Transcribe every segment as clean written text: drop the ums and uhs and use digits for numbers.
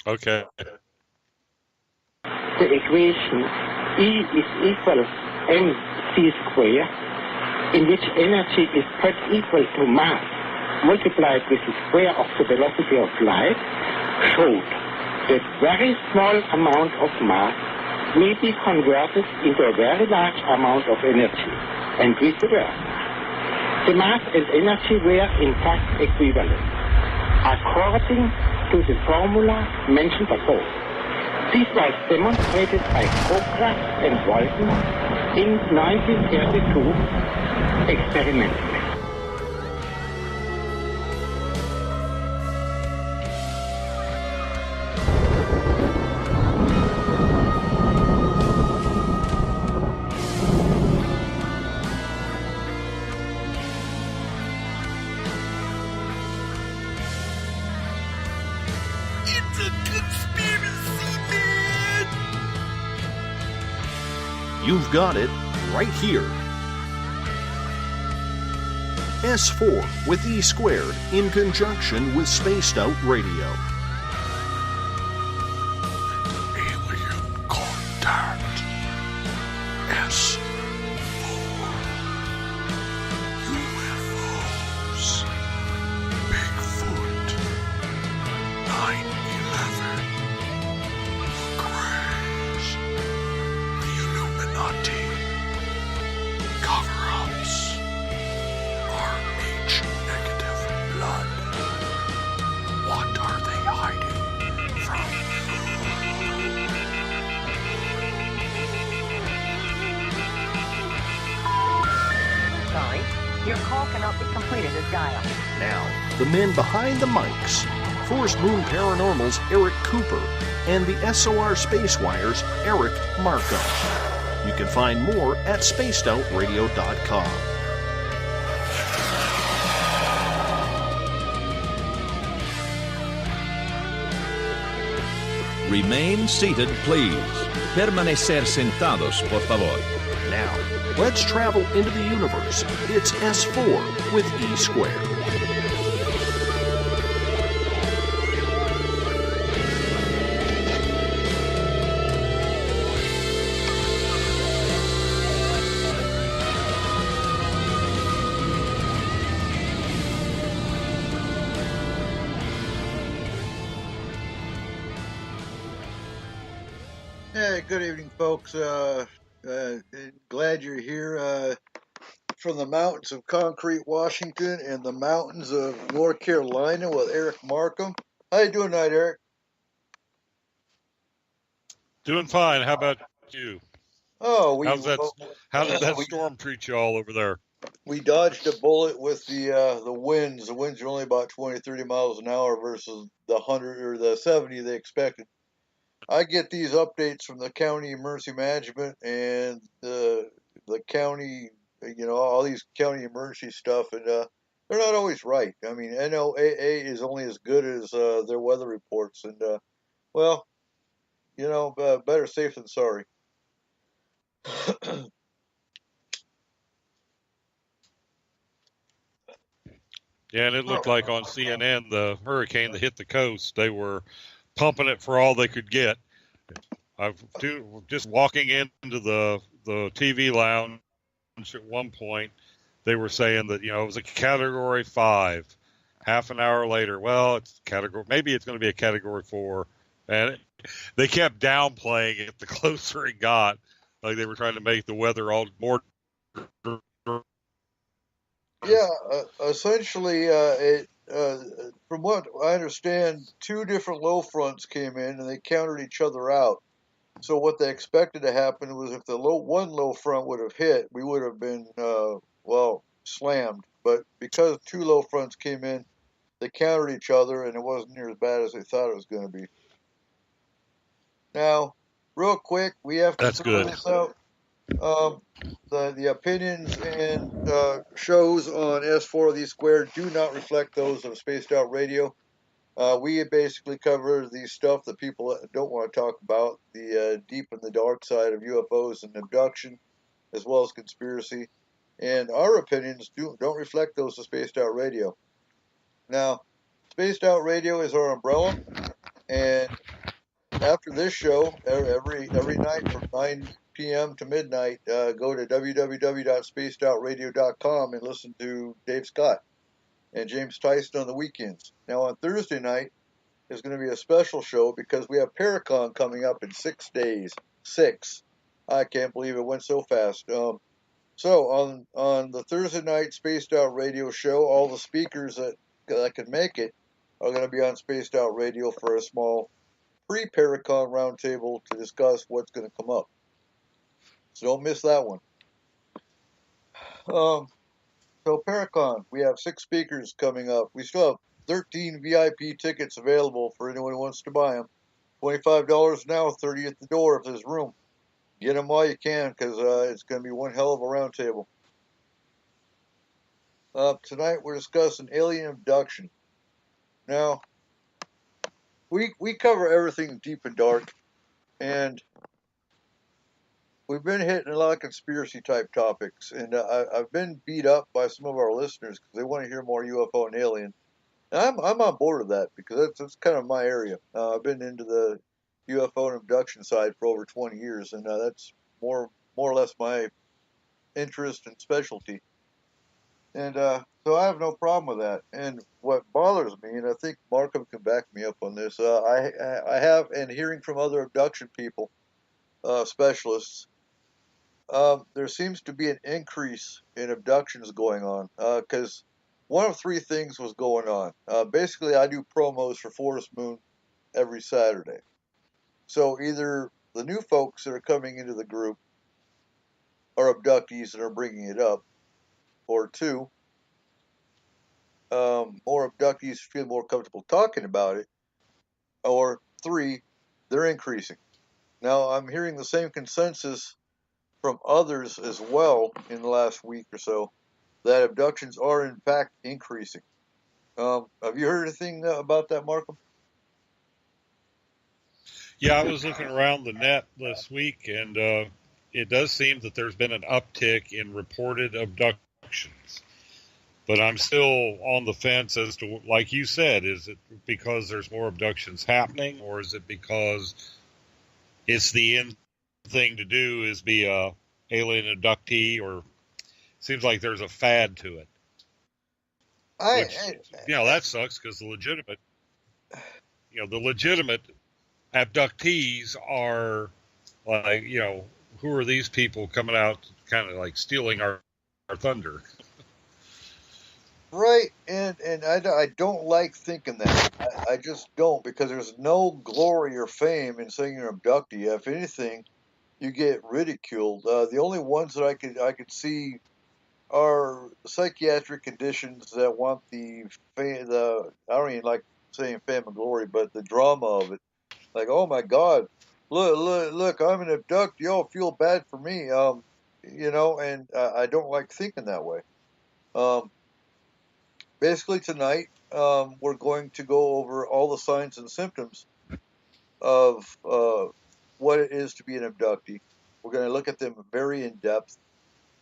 Okay. The equation E is equal mc square, in which energy is put equal to mass multiplied with the square of the velocity of light, showed that very small amount of mass may be converted into a very large amount of energy, and vice versa. The mass and energy were in fact equivalent, according to the formula mentioned above. This was demonstrated by Kroprak and Walton in 1932 experimentally. It's a conspiracy, man! You've got it right here. S4 with E squared in conjunction with Spaced Out Radio. Alien contact. S4. UFOs. Bigfoot. 9/11. The Greys. The Illuminati. Cover-ups. RH negative blood. What are they hiding from Sorry, your call cannot be completed as dialed. Now, the men behind the mics, Forest Moon Paranormal's Eric Cooper and the SOR Spacewire's Eric Markham. You can find more at spacedoutradio.com. Remain seated, please. Permanecer sentados, por favor. Now, let's travel into the universe. It's S4 with E squared. Hey, good evening, folks. Glad you're here from the mountains of concrete Washington and the mountains of North Carolina with Eric Markham. How you doing tonight, Eric? Doing fine. How about you? Oh, How did that storm treat you all over there? we dodged a bullet with the winds. The winds are only about 20, 30 miles an hour versus the 100 or the 70 they expected. I get these updates from the county emergency management and the county, all these county emergency stuff, and they're not always right. I mean, NOAA is only as good as their weather reports, and better safe than sorry. Yeah, and it looked like on CNN, the hurricane that hit the coast, they were pumping it for all they could get. Just walking into the TV lounge at one point, they were saying that, it was a Category 5. Half an hour later, well, maybe it's going to be a Category 4. And they kept downplaying it the closer it got. Like they were trying to make the weather all more. Yeah, essentially, from what I understand, two different low fronts came in and they countered each other out. So what they expected to happen was if the one low front would have hit, we would have been, slammed. But because two low fronts came in, they countered each other and it wasn't near as bad as they thought it was going to be. Now, real quick, we have to throw this out. The opinions and shows on S4 of the Squared do not reflect those of Spaced Out Radio. We basically cover the stuff that people don't want to talk about, the deep and the dark side of UFOs and abduction, as well as conspiracy. And our opinions don't reflect those of Spaced Out Radio. Now, Spaced Out Radio is our umbrella. And after this show, every night from 9 p.m. to midnight, go to www.spacedoutradio.com and listen to Dave Scott and James Tyson on the weekends. Now on Thursday night is going to be a special show because we have Paracon coming up in 6 days. 6. I can't believe it went so fast. So on the Thursday night Spaced Out Radio show, all the speakers that can make it are going to be on Spaced Out Radio for a small pre-Paracon roundtable to discuss what's going to come up. So don't miss that one. So Paracon, we have 6 speakers coming up. We still have 13 VIP tickets available for anyone who wants to buy them. $25 now, $30 at the door if there's room. Get them while you can because it's going to be one hell of a roundtable. Tonight we're discussing alien abduction. Now, we cover everything deep and dark, and we've been hitting a lot of conspiracy type topics, and I've been beat up by some of our listeners because they want to hear more UFO and alien. And I'm on board with that because that's kind of my area. I've been into the UFO and abduction side for over 20 years, and that's more or less my interest and specialty. And so I have no problem with that. And what bothers me, and I think Markham can back me up on this, I have, and hearing from other abduction people, specialists, there seems to be an increase in abductions going on because one of 3 things was going on. Basically, I do promos for Forest Moon every Saturday. So either the new folks that are coming into the group are abductees and are bringing it up, or 2, more abductees feel more comfortable talking about it, or 3, they're increasing. Now, I'm hearing the same consensus from others as well in the last week or so that abductions are in fact increasing. Have you heard anything about that, Markham? Yeah, I was looking around the net this week, and it does seem that there's been an uptick in reported abductions. But I'm still on the fence as to, like you said, is it because there's more abductions happening, or is it because it's the end thing to do is be a alien abductee, or seems like there's a fad to it. Which, that sucks because the legitimate abductees are like, who are these people coming out kind of like stealing our thunder? Right, and I don't like thinking that. I just don't, because there's no glory or fame in saying you're an abductee. If anything, you get ridiculed. The only ones that I could see are psychiatric conditions that want the I don't even like saying fame and glory, but the drama of it. Like, oh my God, look, I'm an abductee. Y'all feel bad for me, and I don't like thinking that way. Basically, tonight, we're going to go over all the signs and symptoms of what it is to be an abductee. We're going to look at them very in depth,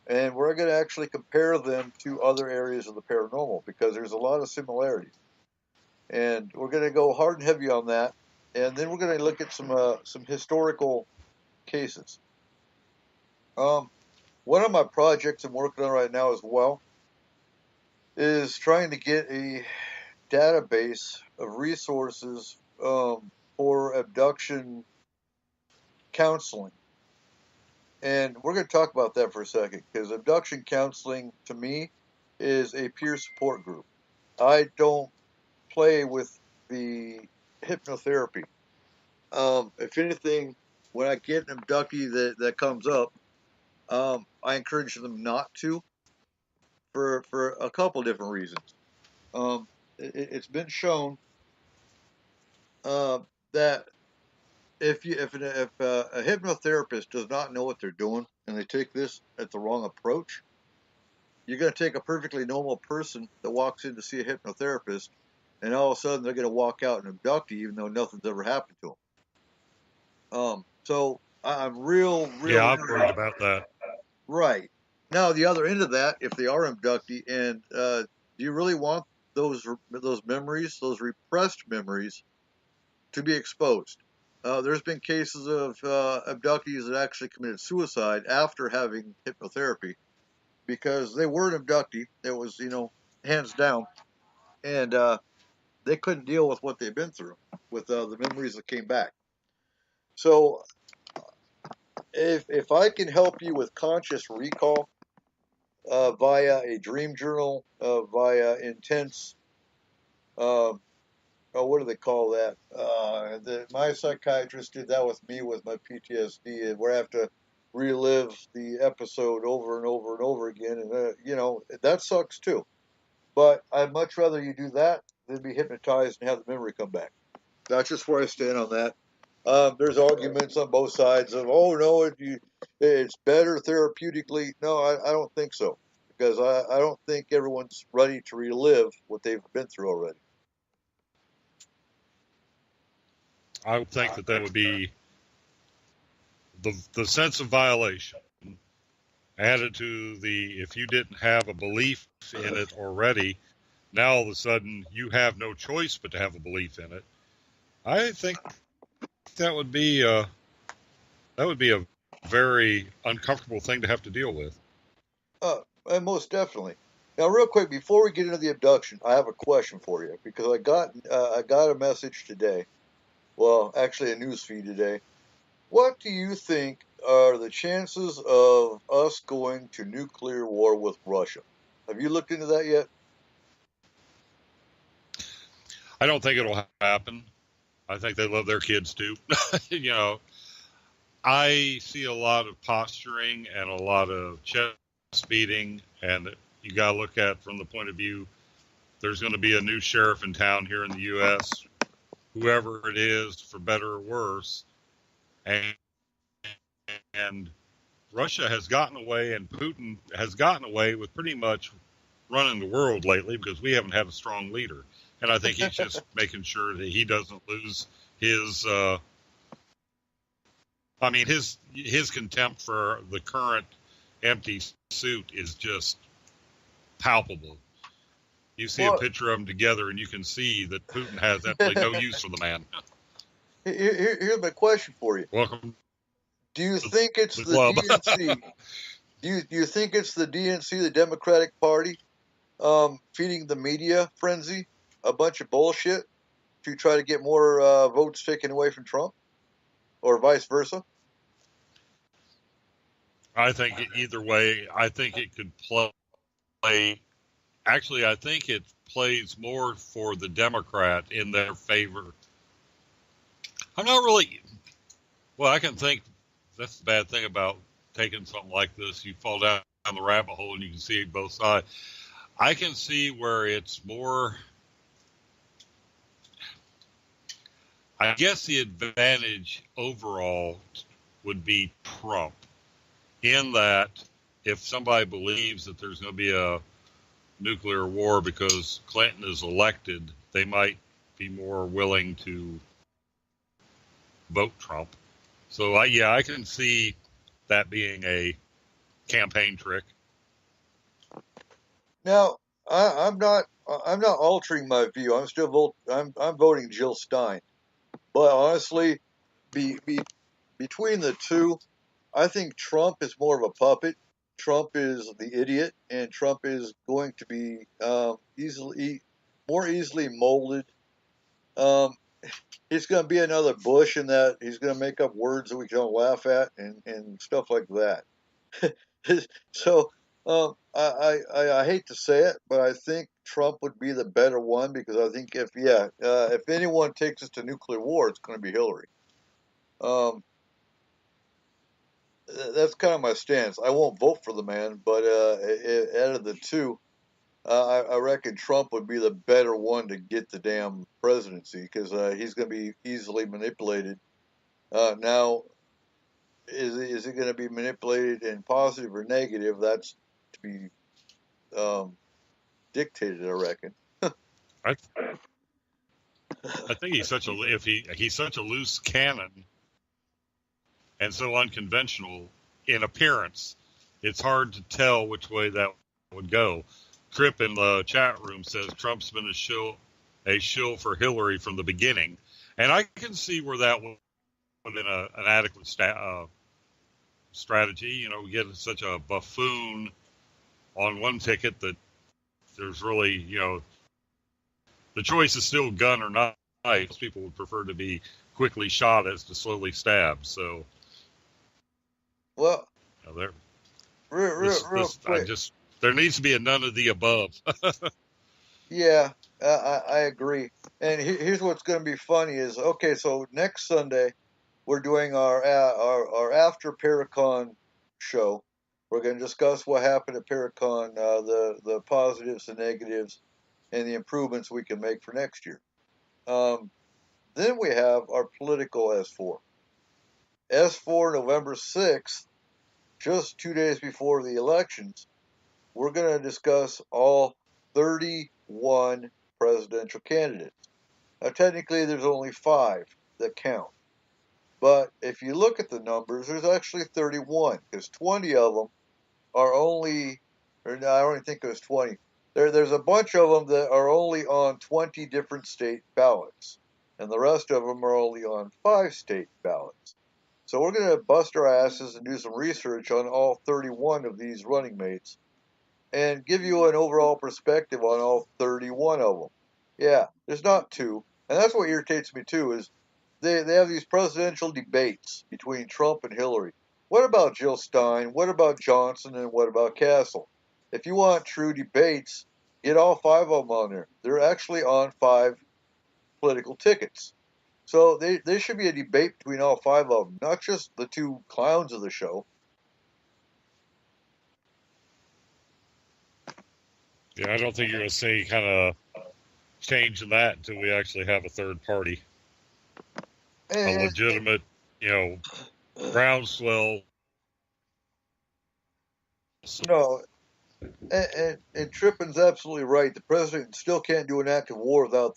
and we're going to actually compare them to other areas of the paranormal because there's a lot of similarities. And we're going to go hard and heavy on that, and then we're going to look at some historical cases. One of my projects I'm working on right now as well is trying to get a database of resources for abduction counseling. And we're going to talk about that for a second, because abduction counseling, to me, is a peer support group. I don't play with the hypnotherapy. If anything, when I get an abductee that comes up, I encourage them not to, for a couple different reasons. It's been shown that if a hypnotherapist does not know what they're doing and they take this at the wrong approach, you're going to take a perfectly normal person that walks in to see a hypnotherapist, and all of a sudden they're going to walk out and abduct you, even though nothing's ever happened to them. So I'm real. Yeah, I'm worried about that. Right. Now, the other end of that, if they are abductee, and do you really want those memories, those repressed memories, to be exposed. There's been cases of abductees that actually committed suicide after having hypnotherapy because they were an abductee. It was, hands down. And they couldn't deal with what they'd been through, with the memories that came back. So if I can help you with conscious recall via a dream journal, via intense, what do they call that? My psychiatrist did that with me with my PTSD, where I have to relive the episode over and over and over again, and that sucks too. But I'd much rather you do that than be hypnotized and have the memory come back. That's just where I stand on that. There's arguments on both sides of, oh no, it's better therapeutically. No, I don't think so, because I don't think everyone's ready to relive what they've been through already. I would think that would be the sense of violation added to if you didn't have a belief in it already, now all of a sudden you have no choice but to have a belief in it. I think that would be a very uncomfortable thing to have to deal with. Most definitely. Now, real quick, before we get into the abduction, I have a question for you, because I got a message today. Well, actually a news feed today. What do you think are the chances of us going to nuclear war with Russia? Have you looked into that yet? I don't think it'll happen. I think they love their kids too. I see a lot of posturing and a lot of chest beating, and you got to look at from the point of view, there's going to be a new sheriff in town here in the U.S., whoever it is, for better or worse, and Russia has gotten away, and Putin has gotten away with pretty much running the world lately because we haven't had a strong leader. And I think he's just making sure that he doesn't lose his his contempt for the current empty suit is just palpable. You see a picture of them together, and you can see that Putin has absolutely no use for the man. Here's my question for you. Welcome. Do you think it's the DNC? Do you think it's the DNC, the Democratic Party, feeding the media frenzy a bunch of bullshit to try to get more votes taken away from Trump, or vice versa? I think either way. I think it could play. Actually, I think it plays more for the Democrat in their favor. I'm not really. Well, I can think that's the bad thing about taking something like this. You fall down the rabbit hole and you can see both sides. I can see where it's more. I guess the advantage overall would be Trump, in that if somebody believes that there's going to be a nuclear war because Clinton is elected, they might be more willing to vote Trump. So I can see that being a campaign trick. Now, I'm not altering my view. I'm still I'm voting Jill Stein. But honestly, between the two, I think Trump is more of a puppet. Trump is the idiot, and Trump is going to be more easily molded. He's going to be another Bush in that he's going to make up words that we can laugh at and stuff like that. So I hate to say it, but I think Trump would be the better one, because I think if anyone takes us to nuclear war, it's going to be Hillary. That's kind of my stance. I won't vote for the man, but out of the two, I reckon Trump would be the better one to get the damn presidency, because he's going to be easily manipulated. Now, is it going to be manipulated in positive or negative? That's to be dictated, I reckon. I think he's such a loose cannon and so unconventional in appearance. It's hard to tell which way that would go. Tripp in the chat room says Trump's been a shill for Hillary from the beginning. And I can see where that would have been an adequate strategy. You know, we get such a buffoon on one ticket that there's really, you know, the choice is still gun or knife. People would prefer to be quickly shot as to slowly stabbed. So, well, you know, real quick. There needs to be a none of the above. Yeah, I agree. And here's what's going to be funny is, okay, so next Sunday we're doing our after Paracon show. We're going to discuss what happened at Paracon, the positives, the negatives, and the improvements we can make for next year. Then we have our political S4. S4 November 6th, just 2 days before the elections, we're going to discuss all 31 presidential candidates. Now, technically, there's only 5 that count. But if you look at the numbers, there's actually 31, because 20 of them are only, or no, I don't even think there's 20. There's a bunch of them that are only on 20 different state ballots, and the rest of them are only on 5 state ballots. So we're going to bust our asses and do some research on all 31 of these running mates and give you an overall perspective on all 31 of them. Yeah, there's not 2. And that's what irritates me too, is they have these presidential debates between Trump and Hillary. What about Jill Stein? What about Johnson? And what about Castle? If you want true debates, get all 5 of them on there. They're actually on 5 political tickets. So there should be a debate between all 5 of them, not just the 2 clowns of the show. Yeah, I don't think you're going to see kind of change in that until we actually have a third party, a legitimate, you know, groundswell. No, and Trippin's absolutely right. The president still can't do an act of war without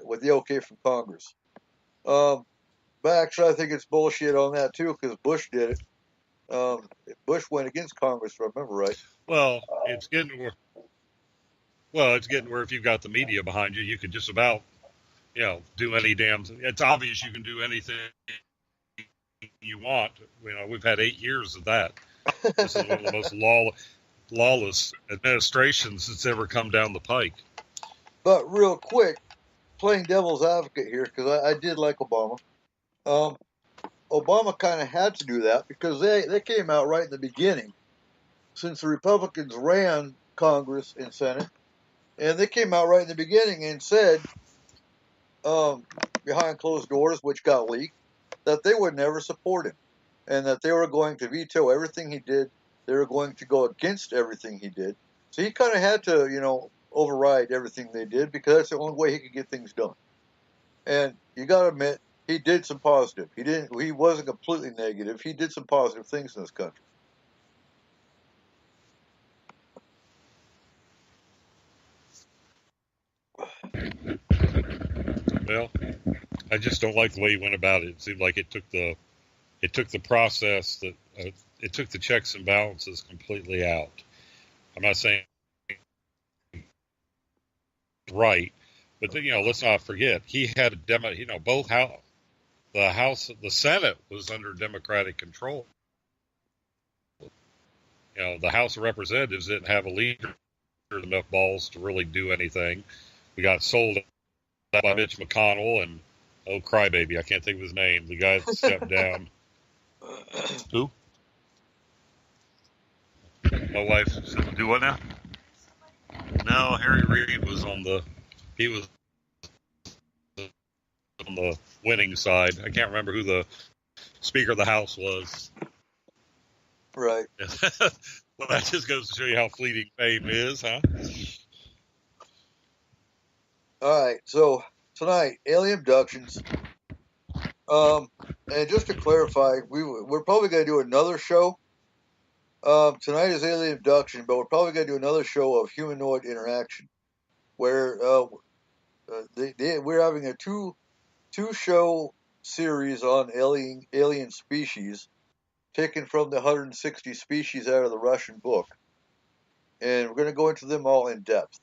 with the okay from Congress. But actually, I think it's bullshit on that too, because Bush did it. Bush went against Congress, if I remember right. Well, it's getting where if you've got the media behind you, you could just about, you know, do any damn. It's obvious you can do anything you want. You know, we've had 8 years of that. This is one of the most lawless administrations that's ever come down the pike. But real quick, playing devil's advocate here, because I did like Obama. Obama kind of had to do that because they came out right in the beginning, since the Republicans ran Congress and Senate, and they came out right in the beginning and said, behind closed doors, which got leaked, that they would never support him, and that they were going to veto everything he did. They were going to go against everything he did. So he kind of had to, you know, override everything they did, because that's the only way he could get things done. And you got to admit, he did some positive. He wasn't completely negative. He did some positive things in this country. Well, I just don't like the way he went about it. It seemed like it took the process that it took the checks and balances completely out. I'm not saying right, but then, you know, let's not forget he had both the Senate was under Democratic control. You know, the House of Representatives didn't have a leader with enough balls to really do anything. We got sold out by Mitch McConnell and crybaby, I can't think of his name. The guy that stepped down. Who? My wife said, "Do what now?" No, Harry Reid was on the winning side. I can't remember who the Speaker of the House was. Right. Well, that just goes to show you how fleeting fame is, huh? All right. So tonight, alien abductions. And just to clarify, we're probably going to do another show. Tonight is alien abduction, but we're probably going to do another show of humanoid interaction, where we're having a two show series on alien species, taken from the 160 species out of the Russian book, and we're going to go into them all in depth.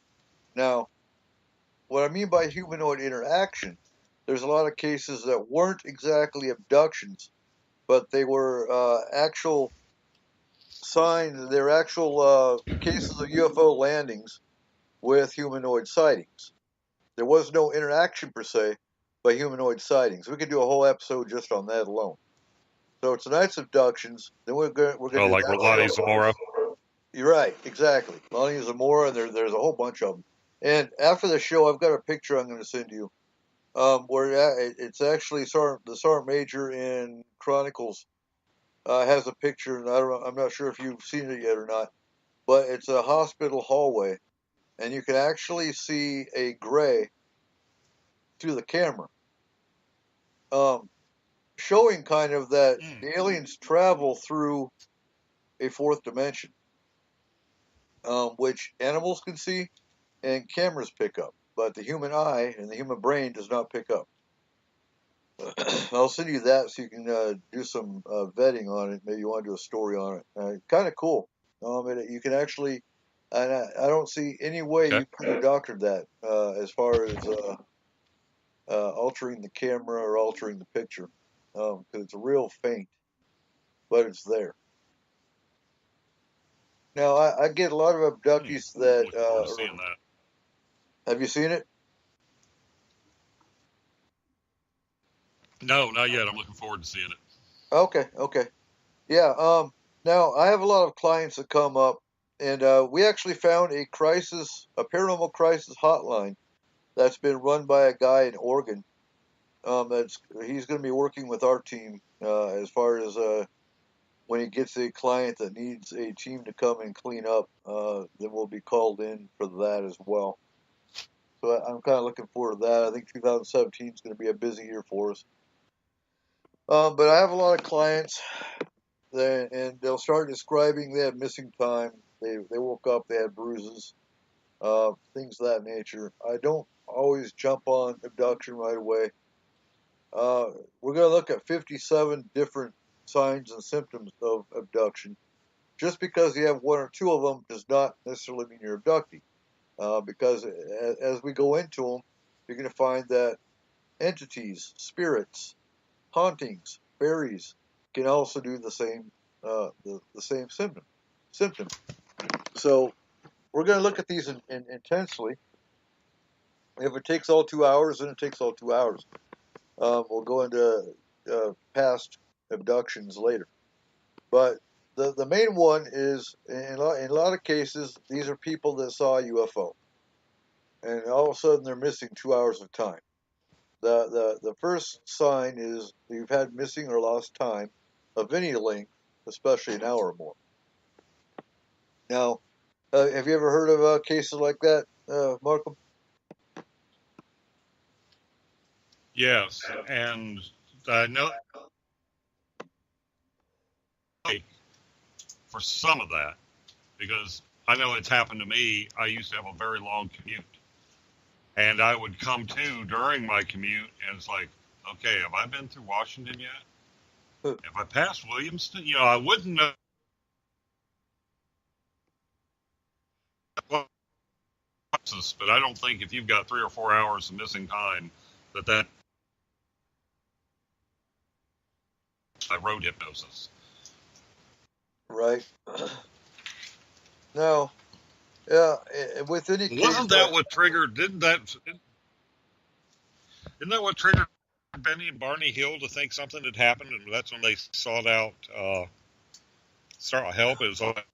Now, what I mean by humanoid interaction there's a lot of cases that weren't exactly abductions, but they were actual signs, they're actual cases of UFO landings with humanoid sightings. There was no interaction per se, but humanoid sightings. We could do a whole episode just on that alone. So tonight's abductions. Then we're going to do like that Rolani show. Zamora. You're right, exactly. Lonnie Zamora, and there's a whole bunch of them. And after the show, I've got a picture I'm going to send you, where it's actually the Sergeant Major in Chronicles has a picture, and I'm not sure if you've seen it yet or not, but it's a hospital hallway, and you can actually see a gray through the camera, showing kind of that the aliens travel through a fourth dimension, which animals can see and cameras pick up, but the human eye and the human brain does not pick up. I'll send you that so you can do some vetting on it. Maybe you want to do a story on it. Kind of cool. You can actually, and I don't see any way you could have doctored that as far as altering the camera or altering the picture, because it's real faint, but it's there. Now, I get a lot of abductees that. Looking forward to seeing that. Have you seen it? No, not yet. I'm looking forward to seeing it. Okay. Yeah. Now, I have a lot of clients that come up, and we actually found a paranormal crisis hotline that's been run by a guy in Oregon. He's going to be working with our team as far as when he gets a client that needs a team to come and clean up, then we'll be called in for that as well. So I'm kind of looking forward to that. I think 2017 is going to be a busy year for us. But I have a lot of clients, and they'll start describing they had missing time. They woke up, they had bruises, things of that nature. I don't always jump on abduction right away. We're going to look at 57 different signs and symptoms of abduction. Just because you have one or two of them does not necessarily mean you're abducting. Because as we go into them, you're going to find that entities, spirits, hauntings, fairies can also do the same the same symptom. So we're going to look at these intensely. If it takes all 2 hours, then it takes all 2 hours. We'll go into past abductions later. But the main one is, in a lot of cases, these are people that saw a UFO. And all of a sudden, they're missing 2 hours of time. The first sign is you've had missing or lost time of any length, especially an hour or more. Now, have you ever heard of cases like that, Markham? Yes, and I know for some of that, because I know it's happened to me. I used to have a very long commute, and I would come to during my commute, and it's like, okay, have I been through Washington yet? Have I passed Williamston? I wouldn't know. But I don't think if you've got 3 or 4 hours of missing time, that road hypnosis. Right. No. Yeah. With any case, wasn't that what triggered? Isn't that what triggered Benny and Barney Hill to think something had happened, and that's when they sought out help? It was like,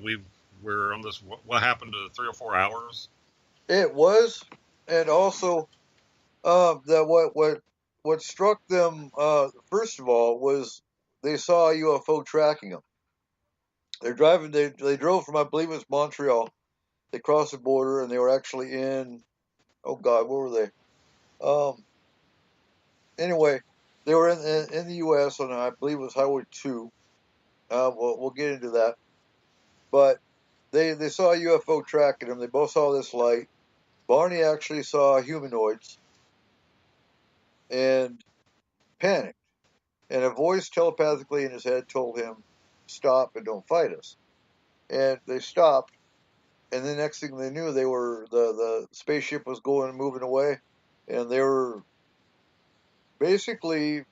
we were on this. What happened to 3 or 4 hours? It was, and also that what struck them first of all was they saw a UFO tracking them. They're driving. They drove from, I believe it was Montreal. They crossed the border, and they were actually in. Oh God, where were they? Anyway, they were in the U.S. on, I believe it was Highway 2. We'll get into that. But they saw a UFO tracking them. They both saw this light. Barney actually saw humanoids and panicked. And a voice telepathically in his head told him, "Stop and don't fight us." And they stopped. And the next thing they knew, the spaceship was moving away. and they were basically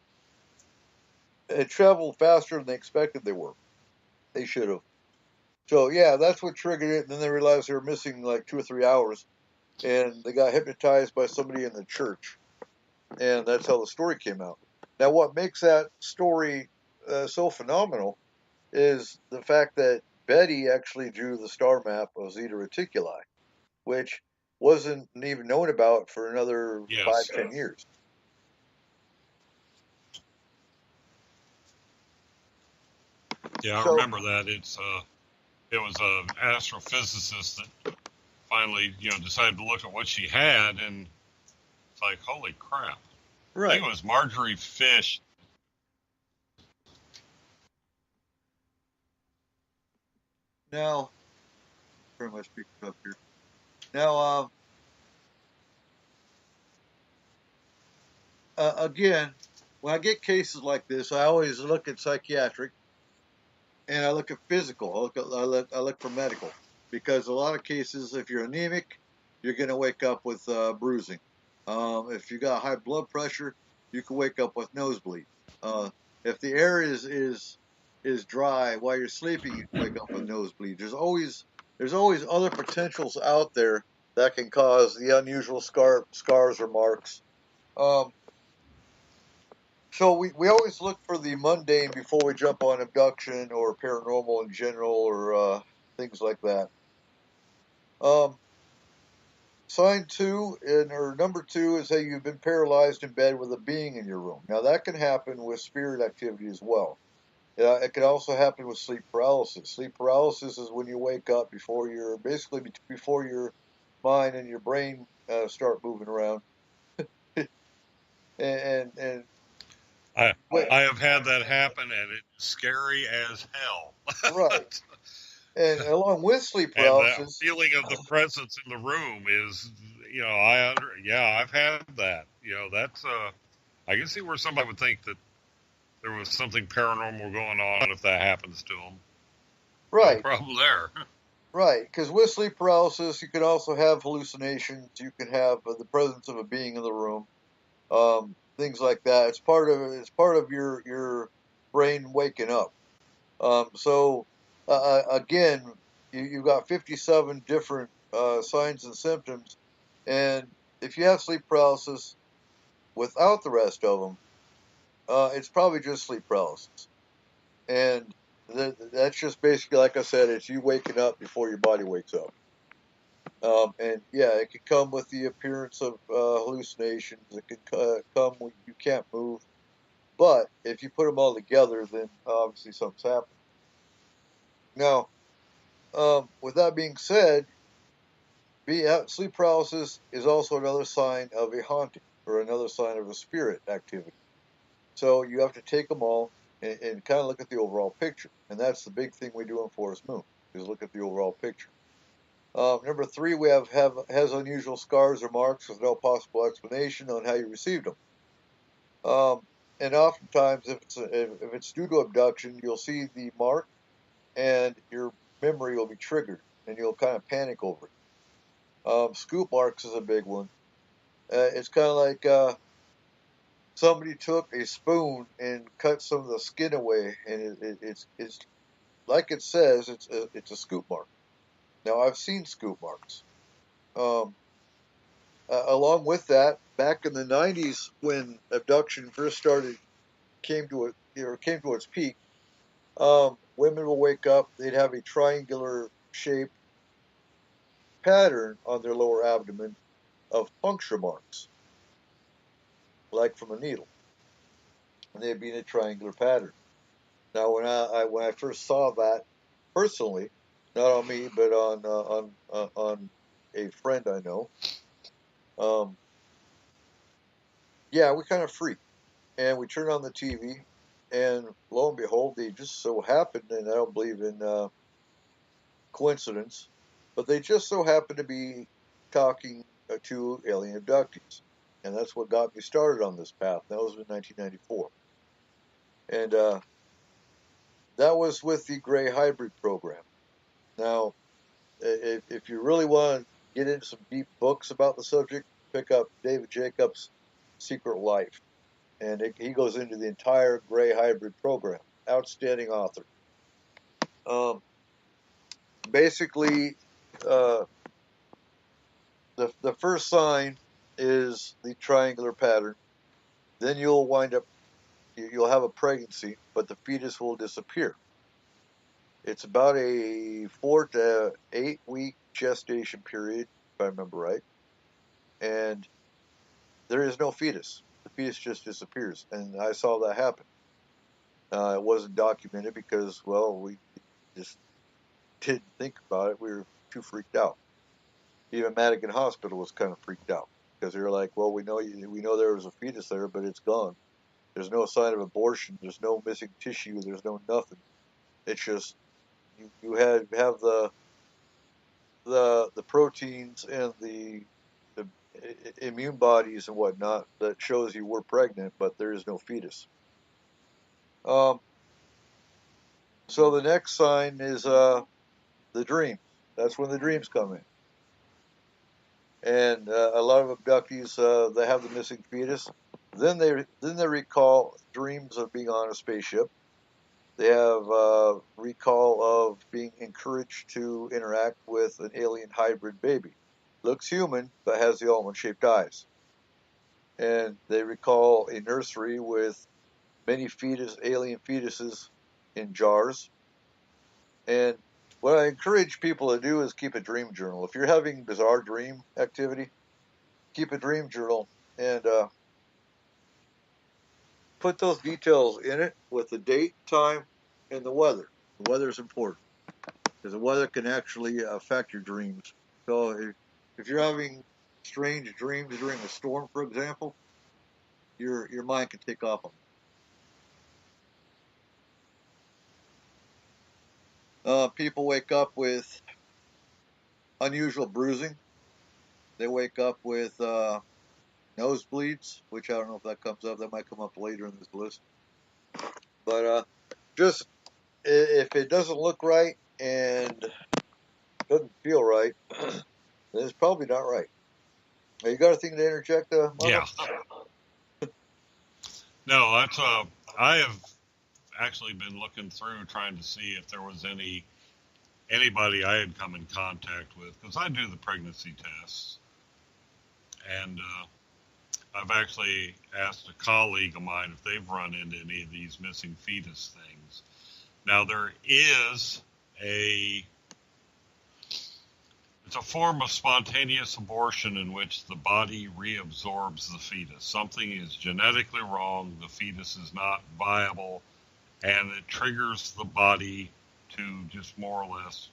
had traveled faster than they expected they were. They should have. So yeah, that's what triggered it. And then they realized they were missing like 2 or 3 hours, and they got hypnotized by somebody in the church, and that's how the story came out. Now, what makes that story so phenomenal is the fact that Betty actually drew the star map of Zeta Reticuli, which wasn't even known about for another Yes. 5-10 years. Yeah, I So, remember that. It was an astrophysicist that finally, decided to look at what she had, and it's like, holy crap. I right. think it was Marjorie Fish. Now, turn my speakers up here. Now, again, when I get cases like this, I always look at psychiatric and I look at physical. I look for medical, because a lot of cases, if you're anemic, you're going to wake up with bruising. If you got high blood pressure, you can wake up with nosebleed. If the air is dry while you're sleeping, you can wake up with nosebleed. There's always other potentials out there that can cause the unusual scars or marks. Um, so we always look for the mundane before we jump on abduction or paranormal in general, or things like that. Um, Sign two, or number two, is that you've been paralyzed in bed with a being in your room. Now that can happen with spirit activity as well. It can also happen with sleep paralysis. Sleep paralysis is when you wake up before your mind and your brain start moving around, and I, wait, I have had that happen, and it's scary as hell. right. And along with sleep And that paralysis, feeling of the presence in the room is, I've had that. That's, I can see where somebody would think that there was something paranormal going on if that happens to them. No right, problem there. right. Because with sleep paralysis, you can also have hallucinations. You can have the presence of a being in the room, things like that. It's part of your brain waking up. So again, you've got 57 different signs and symptoms, and if you have sleep paralysis without the rest of them, it's probably just sleep paralysis. And that's just basically, like I said, it's you waking up before your body wakes up. And yeah, it can come with the appearance of hallucinations. It can come when you can't move. But if you put them all together, then obviously something's happened. Now, with that being said, sleep paralysis is also another sign of a haunting, or another sign of a spirit activity. So you have to take them all and kind of look at the overall picture. And that's the big thing we do in Forest Moon, is look at the overall picture. Number three, we has unusual scars or marks with no possible explanation on how you received them. And oftentimes, if it's due to abduction, you'll see the mark, and your memory will be triggered, and you'll kind of panic over it. Scoop marks is a big one. It's kind of like somebody took a spoon and cut some of the skin away, and it's like it says, it's a scoop mark. Now I've seen scoop marks. Um, Along with that, back in the 90s, when abduction first came to its peak, women will wake up, they'd have a triangular shaped pattern on their lower abdomen of puncture marks, like from a needle, and they'd be in a triangular pattern. Now, when I first saw that personally, not on me, but on a friend I know, um, yeah, we kind of freaked, and we turned on the TV, and lo and behold, they just so happened, and I don't believe in coincidence, but they just so happened to be talking to alien abductees, and that's what got me started on this path. That was in 1994, and that was with the Gray Hybrid program. Now, if you really want to get into some deep books about the subject, pick up David Jacobs' Secret Life, and he goes into the entire gray hybrid program. Outstanding author. Basically, uh, the first sign is the triangular pattern. Then you'll have a pregnancy, but the fetus will disappear. It's about a 4 to 8 week gestation period, if I remember right. And there is no fetus. The fetus just disappears. And I saw that happen. It wasn't documented because, well, we just didn't think about it. We were too freaked out. Even Madigan Hospital was kind of freaked out because they were like, well, we know there was a fetus there, but it's gone. There's no sign of abortion. There's no missing tissue. There's no nothing. It's just you have the proteins and the immune bodies and whatnot that shows you were pregnant, but there is no fetus. So the next sign is the dreams. That's when the dreams come in. And a lot of abductees, they have the missing fetus. Then they recall dreams of being on a spaceship. They have recall of being encouraged to interact with an alien hybrid baby. Looks human, but has the almond-shaped eyes. And they recall a nursery with many alien fetuses in jars. And what I encourage people to do is keep a dream journal. If you're having bizarre dream activity, keep a dream journal and put those details in it with the date, time, and the weather. The weather is important because the weather can actually affect your dreams. So if you're having strange dreams during a storm, for example, your mind can take off on them. People wake up with unusual bruising. They wake up with nosebleeds, which I don't know if that comes up. That might come up later in this list. But just if it doesn't look right and doesn't feel right, then it's probably not right. You got a thing to interject, Mother? Yeah. No, that's I have actually been looking through trying to see if there was anybody I had come in contact with, because I do the pregnancy tests, and I've actually asked a colleague of mine if they've run into any of these missing fetus things. Now there is it's a form of spontaneous abortion in which the body reabsorbs the fetus. Something is genetically wrong, the fetus is not viable, and it triggers the body to just more or less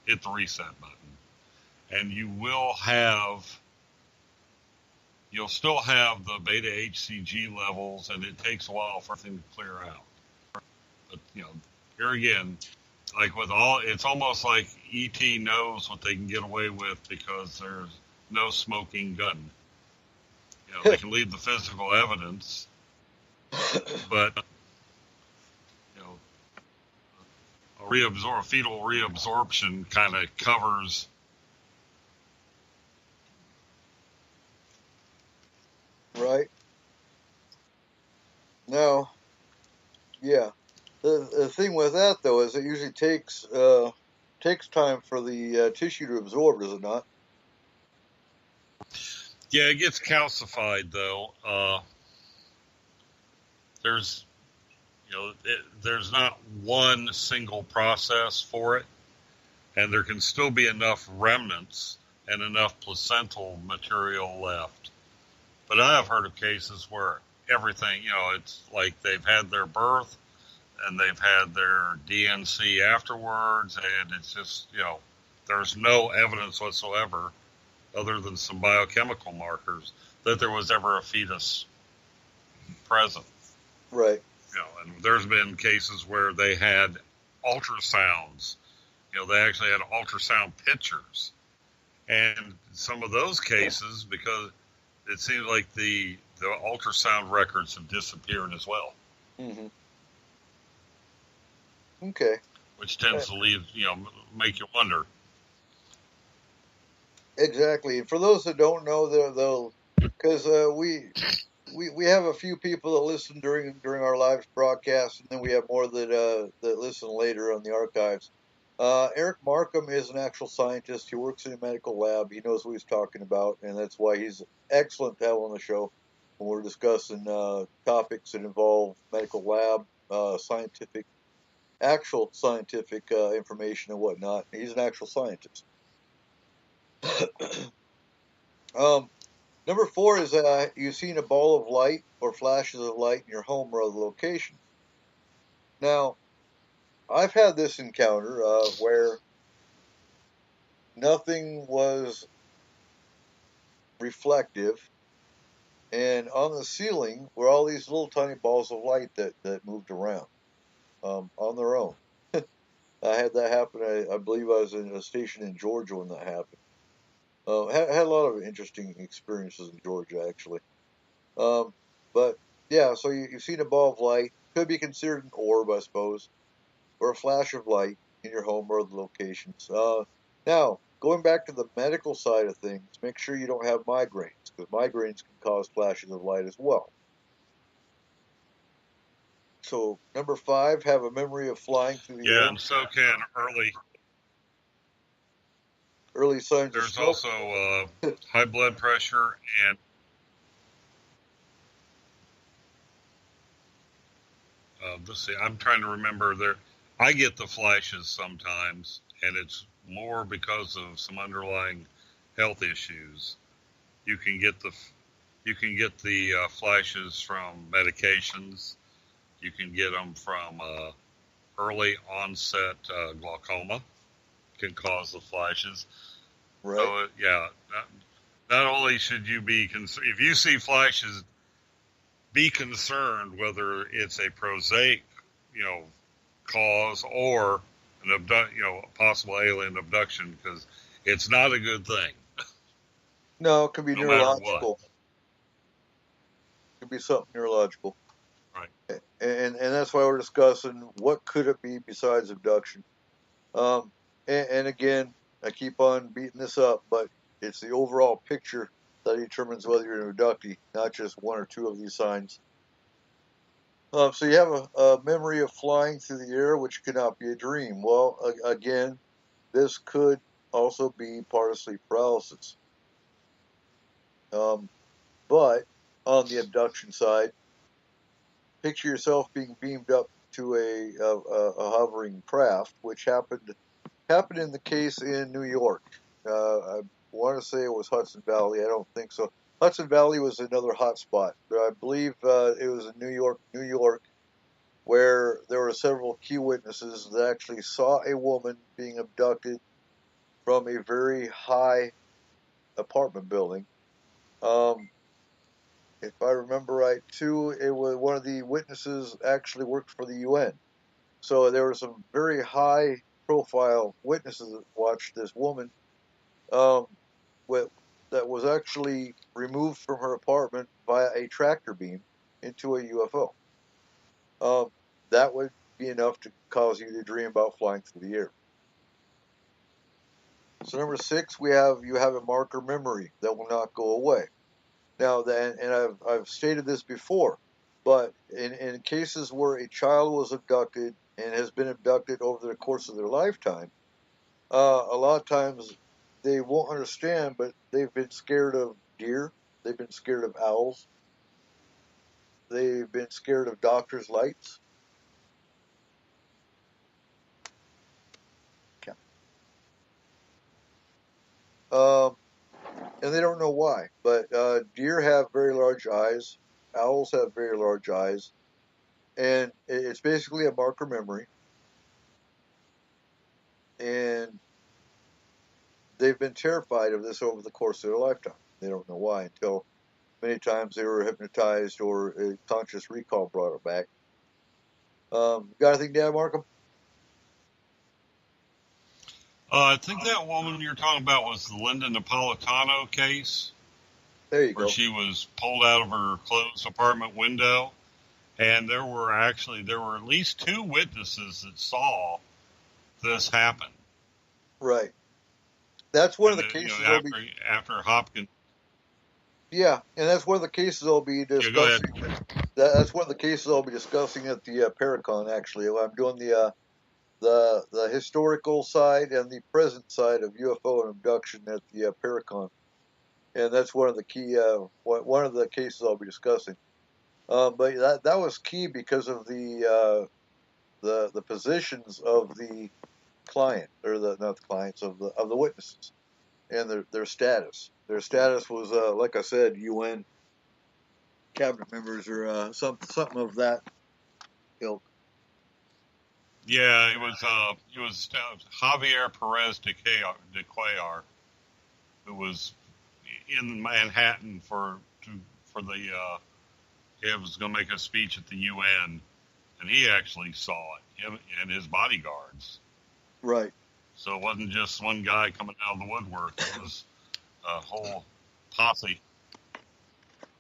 hit the reset button. And you'll still have the beta HCG levels, and it takes a while for everything to clear out. But, here again, like with it's almost like ET knows what they can get away with because there's no smoking gun. They can leave the physical evidence, but a fetal reabsorption kind of covers. Right. No. Yeah. The thing with that though is it usually takes time for the tissue to absorb, does it not? Yeah, it gets calcified though. There's there's not one single process for it, and there can still be enough remnants and enough placental material left. But I have heard of cases where everything, it's like they've had their birth and they've had their DNC afterwards, and it's just, there's no evidence whatsoever other than some biochemical markers that there was ever a fetus present. Right. And there's been cases where they had ultrasounds. They actually had ultrasound pictures. And some of those cases, because it seems like the ultrasound records have disappeared as well. Mm-hmm. Okay. Which tends to leave, make you wonder. Exactly. And for those that don't know, they'll because we have a few people that listen during our live broadcast, and then we have more that listen later on the archives. Eric Markham is an actual scientist. He works in a medical lab. He knows what he's talking about, and that's why he's excellent to have on the show when we're discussing topics that involve medical lab, scientific, actual scientific information and whatnot. He's an actual scientist. um, Number 4 is you've seen a ball of light or flashes of light in your home or other location. Now, I've had this encounter where nothing was reflective, and on the ceiling were all these little tiny balls of light that moved around on their own. I had that happen. I believe I was in a station in Georgia when that happened. Had a lot of interesting experiences in Georgia, actually. Um, but yeah, so you've seen a ball of light. Could be considered an orb, I suppose, or a flash of light in your home or other locations. Now, going back to the medical side of things, make sure you don't have migraines, because migraines can cause flashes of light as well. So, number 5, have a memory of flying through the air. Yeah, and so can Early signs of there's stroke. also high blood pressure and let's see, I'm trying to remember there. I get the flashes sometimes, and it's more because of some underlying health issues. You can get the flashes from medications. You can get them from early onset glaucoma. Can cause the flashes. Right. So yeah, not only should you be concerned if you see flashes, be concerned whether it's a prosaic, cause or possible alien abduction, because it's not a good thing. No, it can be No matter neurological. what. It can be something neurological. Right. And that's why we're discussing what could it be besides abduction. And again, I keep on beating this up, but it's the overall picture that determines whether you're an abductee, not just one or two of these signs. So you have a memory of flying through the air, which could not be a dream. Well, again, this could also be part of sleep paralysis. But on the abduction side, picture yourself being beamed up to a hovering craft, which happened in the case in New York. I want to say it was Hudson Valley. I don't think so. Hudson Valley was another hot spot, but I believe it was in New York, where there were several key witnesses that actually saw a woman being abducted from a very high apartment building. Um, if I remember right, too, it was one of the witnesses actually worked for the UN. So there were some very high profile witnesses that watched this woman um, that was actually removed from her apartment via a tractor beam into a UFO. Um, that would be enough to cause you to dream about flying through the air. So number 6, you have a marker memory that will not go away. Now, and I've stated this before, but in cases where a child was abducted and has been abducted over the course of their lifetime, a lot of times they won't understand, but they've been scared of deer, they've been scared of owls, they've been scared of doctor's lights. Um, and they don't know why. But deer have very large eyes, owls have very large eyes, and it's basically a marker memory. And they've been terrified of this over the course of their lifetime. They don't know why until many times they were hypnotized or a conscious recall brought it back. Got anything to add, Markham? I think that woman you're talking about was the Linda Napolitano case, There you where go. she was pulled out of her closed apartment window, and there were at least 2 witnesses that saw this happen. Right. That's one of the then, cases. After Hopkins. Yeah, and that's one of the cases I'll be discussing. Yeah, go ahead. That's one of the cases I'll be discussing at the Paracon. Actually, I'm doing the historical side and the present side of UFO and abduction at the Paracon, and that's one of the key one of the cases I'll be discussing. But that was key because of the positions of the client, or the not the clients, of the witnesses, and their status. Their status was, like I said, UN cabinet members, or something of that ilk. Yeah, it was Javier Perez de Cuellar, who was in Manhattan for the he was going to make a speech at the UN, and he actually saw it, him and his bodyguards. Right. So it wasn't just one guy coming out of the woodwork; it was a whole posse.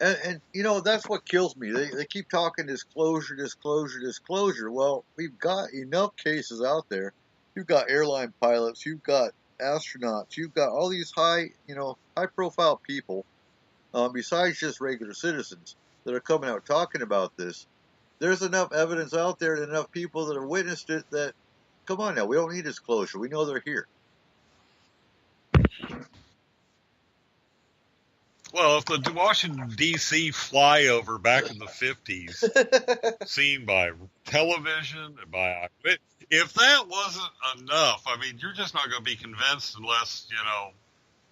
And that's what kills me. They keep talking disclosure, disclosure, disclosure. Well, we've got enough cases out there. You've got airline pilots, you've got astronauts, you've got all these high profile people, besides just regular citizens, that are coming out talking about this. There's enough evidence out there and enough people that have witnessed it that, come on now, we don't need disclosure. We know they're here. Well, if the Washington, D.C. flyover back in the 50s, seen by television and by if that wasn't enough, I mean, you're just not going to be convinced unless,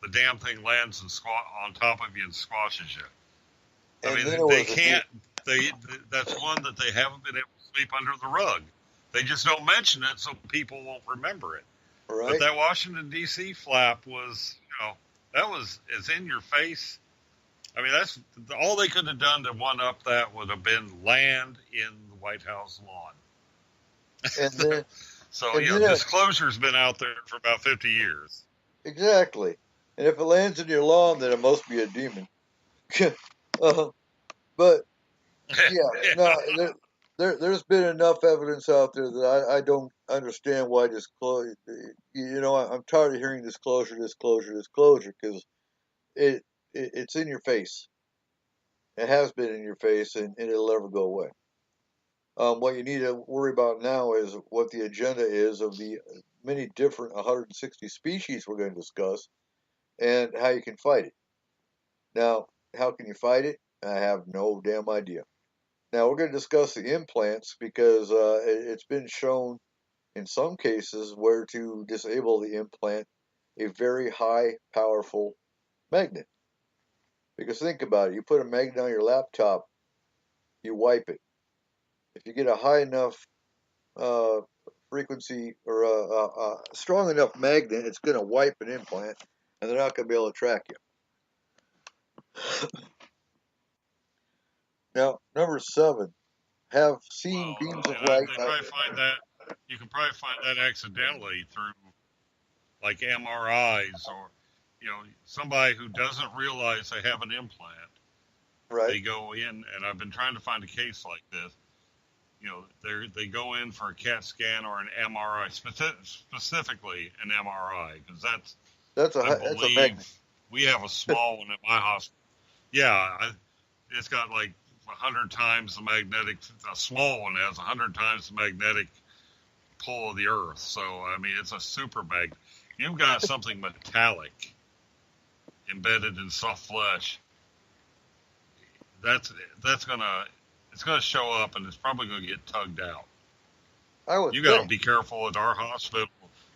the damn thing lands and on top of you and squashes you. I mean, they can't, that's one that they haven't been able to sweep under the rug. They just don't mention it so people won't remember it. Right. But that Washington, D.C. flap was, that was as in your face. I mean, that's all they could have done to one up that would have been land in the White House lawn. And then, so, disclosure's been out there for about 50 years. Exactly. And if it lands in your lawn, then it must be a demon. But, yeah, no, there's been enough evidence out there that I don't understand why disclosure. I'm tired of hearing disclosure, because it's in your face. It has been in your face, and it'll never go away. What you need to worry about now is what the agenda is of the many different 160 species we're going to discuss, and how you can fight it. Now, how can you fight it? I have no damn idea. Now, we're going to discuss the implants, because it's been shown in some cases where to disable the implant a very high, powerful magnet. Because think about it, you put a magnet on your laptop, you wipe it. If you get a high enough frequency, or a strong enough magnet, it's going to wipe an implant, and they're not going to be able to track you. Now, number 7, have seen beams of light. You can probably find that accidentally through like MRIs, or somebody who doesn't realize they have an implant. Right. They go in, and I've been trying to find a case like this. They go in for a CAT scan or an MRI, specifically an MRI, because that's a magnet. We have a small one at my hospital. Yeah, it's got like 100 times the magnetic. A small one has 100 times the magnetic pull of the Earth. So I mean, it's a super magnet. You've got something metallic embedded in soft flesh. It's gonna show up, and it's probably gonna get tugged out. You got to be careful at our hospital.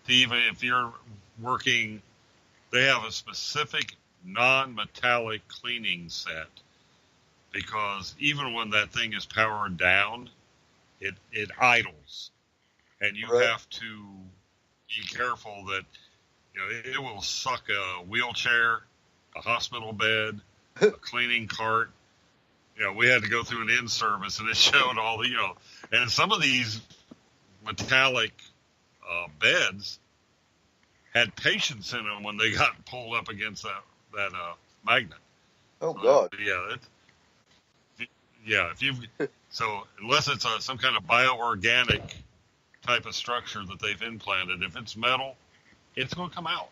Even if you're working, they have a specific non-metallic cleaning set, because even when that thing is powered down, it idles, and you have to be careful that it will suck a wheelchair, a hospital bed, a cleaning cart. We had to go through an in-service, and it showed all the, and some of these metallic beds had patients in them when they got pulled up against that magnet. Oh, God. So unless it's some kind of bioorganic type of structure that they've implanted, if it's metal, it's going to come out.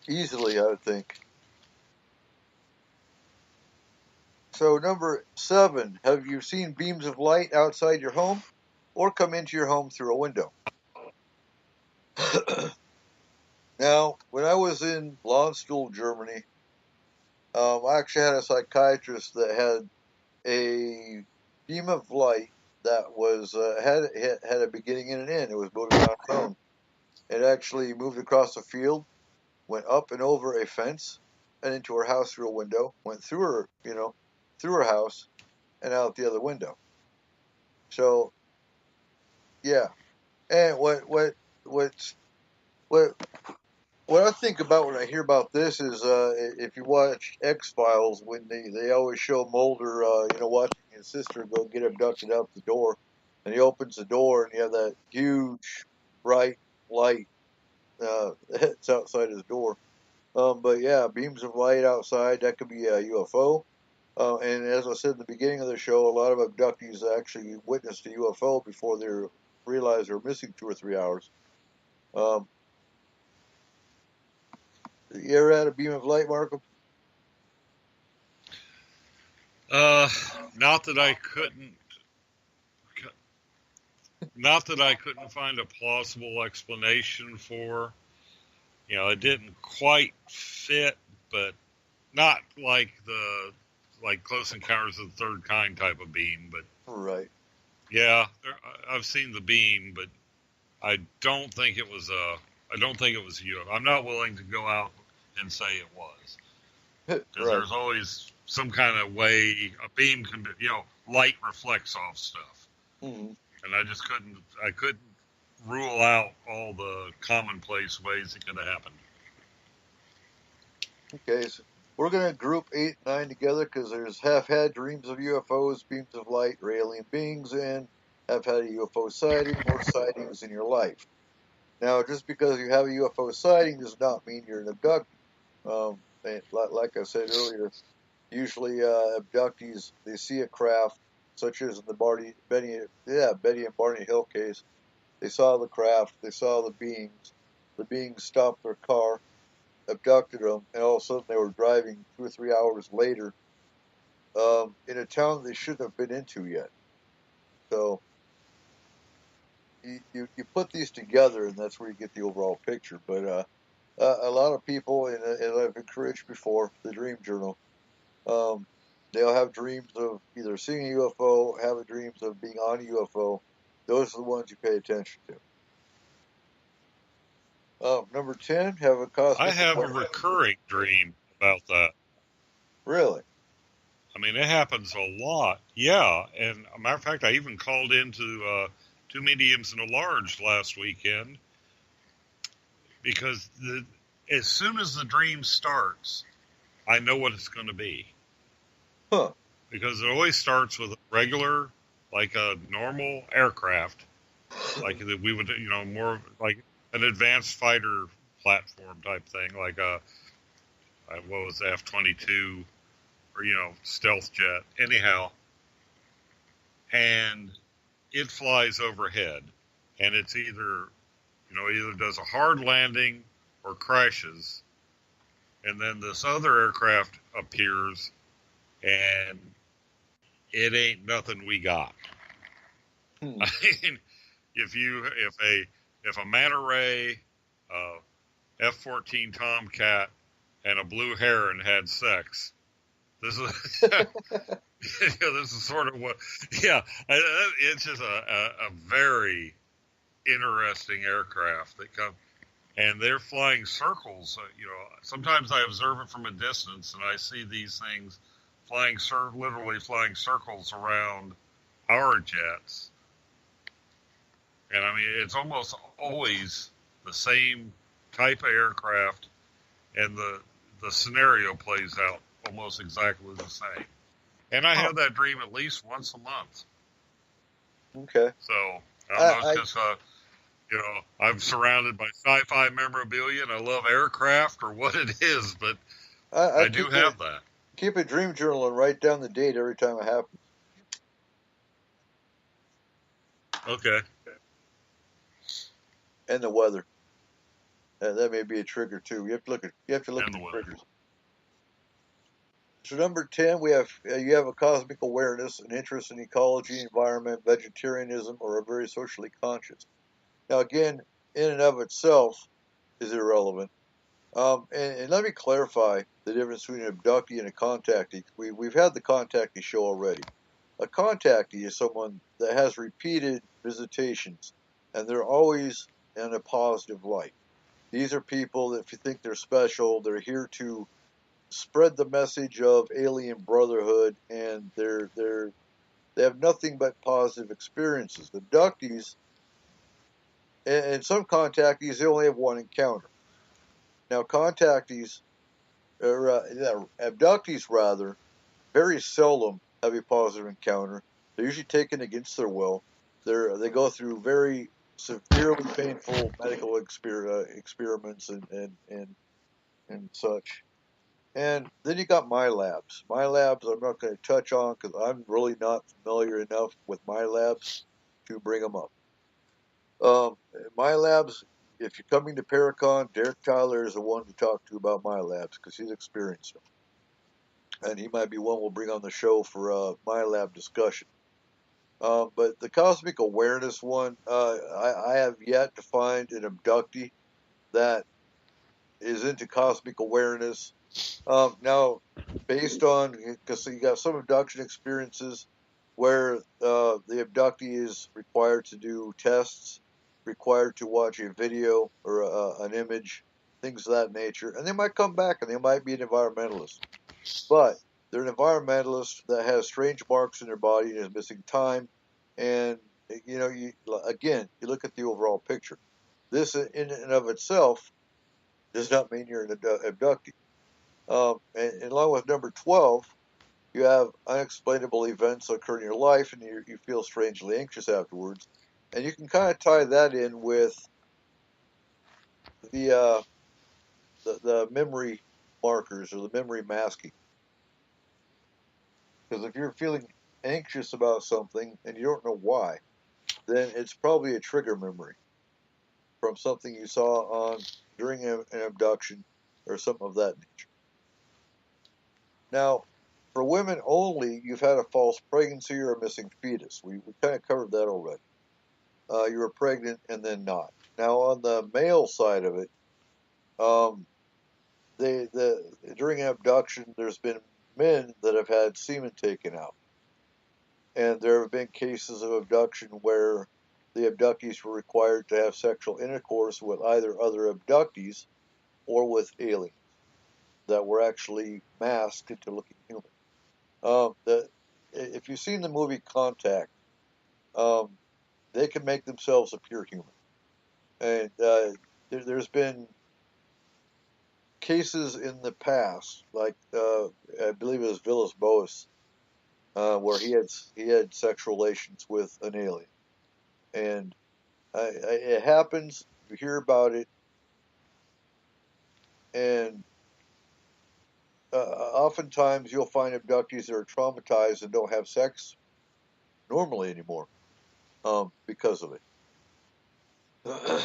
Easily, I would think. So number 7, have you seen beams of light outside your home or come into your home through a window? Now, when I was in Landstuhl, Germany, I actually had a psychiatrist that had a beam of light that was had a beginning and an end. It was moving on its own. It actually moved across a field, went up and over a fence, and into her house through a window. Went through her, through her house, and out the other window. So yeah, and what's what what I think about when I hear about this is if you watch X Files, when they always show Mulder, watching his sister go get abducted out the door, and he opens the door and you have that huge bright light that's outside his door. But yeah, beams of light outside, that could be a UFO. And as I said in the beginning of the show, a lot of abductees actually witnessed a UFO before they realized they're missing 2 or 3 hours. Um, you ever had a beam of light, Markham? Not that I couldn't find a plausible explanation for. It didn't quite fit, but not like Close Encounters of the Third Kind type of beam. But Right. yeah, I've seen the beam, but I don't think it was a UFO. I'm not willing to go out and say it was, because Right. there's always some kind of way a beam can be, light reflects off stuff, Mm-hmm. and I couldn't rule out all the commonplace ways it could have happened. Okay, so we're going to group 8 and 9 together because there's have had dreams of UFOs, beams of light, or alien beings, and have had a UFO sighting or sightings in your life. Now, just because you have a UFO sighting does not mean you're an abductee. Like I said earlier, usually abductees, they see a craft, such as in the Betty and Barney Hill case. They saw the craft, they saw the beings. The beings stopped their car, abducted them, and all of a sudden they were driving 2 or 3 hours later in a town they shouldn't have been into yet. So you put these together, and that's where you get the overall picture. But a lot of people, and I've encouraged before, the Dream Journal, they'll have dreams of either seeing a UFO, have dreams of being on a UFO. Those are the ones you pay attention to. Number 10, have a cosmic. I have a recurring dream about that. Really? I mean, it happens a lot. Yeah, and a matter of fact, I even called into 2 mediums and a large last weekend, because as soon as the dream starts, I know what it's going to be. Huh. Because it always starts with a regular, like a normal aircraft, like that we would, more like an advanced fighter platform type thing, like what was the F-22, or, stealth jet. Anyhow, and it flies overhead, and it's either does a hard landing or crashes, and then this other aircraft appears, and it ain't nothing we got. I mean, if a manta ray, F-14 Tomcat, and a blue heron had sex, this is this is sort of what. Yeah, it's just a very interesting aircraft that come, and they're flying circles. Sometimes I observe it from a distance, and I see these things literally flying circles around our jets. And I mean, it's almost always the same type of aircraft, and the scenario plays out almost exactly the same. And I have that dream at least once a month. Okay. So I don't know, it's just I'm surrounded by sci-fi memorabilia, and I love aircraft, or what it is, but I do have that. Keep a dream journal and write down the date every time it happens. Okay. And the weather. That may be a trigger too. You have to look at the triggers. So number 10, we have you have a cosmic awareness, an interest in ecology, environment, vegetarianism, or are very socially conscious. Now again, in and of itself is irrelevant. And let me clarify the difference between an abductee and a contactee. We've had the contactee show already. A contactee is someone that has repeated visitations, and they're always in a positive light. These are people that, if you think they're special, they're here to spread the message of alien brotherhood, and they have nothing but positive experiences. Abductees and some contactees, they only have one encounter. Now, contactees, or abductees rather, very seldom have a positive encounter. They're usually taken against their will. They go through very severely painful medical experiments and such. And then you got my labs. My labs I'm not going to touch on because I'm really not familiar enough with my labs to bring them up. My labs, if you're coming to Paracon, Derek Tyler is the one to talk to about my labs because he's experienced them. And he might be one we'll bring on the show for my lab discussion. But the cosmic awareness one, I have yet to find an abductee that is into cosmic awareness. Now, based on, because you got some abduction experiences where the abductee is required to do tests, required to watch a video or an image, things of that nature, and they might come back and they might be an environmentalist. But they're an environmentalist that has strange marks in their body and is missing time. And, you look at the overall picture. This, in and of itself, does not mean you're an abductee. And along with number 12, you have unexplainable events occur in your life and you feel strangely anxious afterwards. And you can kind of tie that in with the memory markers or the memory masking. Because if you're feeling anxious about something and you don't know why, then it's probably a trigger memory from something you saw during an abduction or something of that nature. Now, for women only, you've had a false pregnancy or a missing fetus. We kind of covered that already. You were pregnant and then not. Now, on the male side of it, during an abduction, there's been men that have had semen taken out. And there have been cases of abduction where the abductees were required to have sexual intercourse with either other abductees or with aliens that were actually masked into looking human. If you've seen the movie Contact, they can make themselves appear human. And there's been cases in the past, like I believe it was Villas Boas, where he had sexual relations with an alien, and it happens. You hear about it, and oftentimes you'll find abductees that are traumatized and don't have sex normally anymore because of it.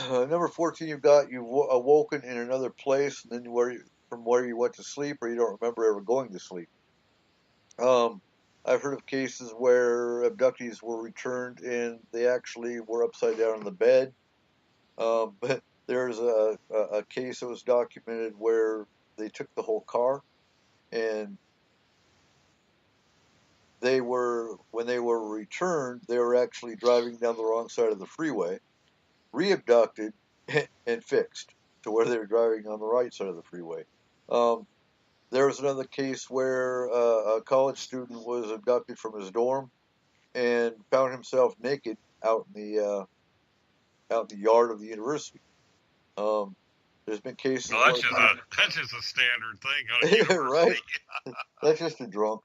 Number 14, you've awoken in another place, and then from where you went to sleep, or you don't remember ever going to sleep. I've heard of cases where abductees were returned and they actually were upside down in the bed. But there's a case that was documented where they took the whole car, and when they were returned, they were actually driving down the wrong side of the freeway, re-abducted, and fixed to where they were driving on the right side of the freeway. There was another case where a college student was abducted from his dorm and found himself naked out in the yard of the university. There's been cases. Well, that's just a standard thing on a university. Right? That's just a drunk.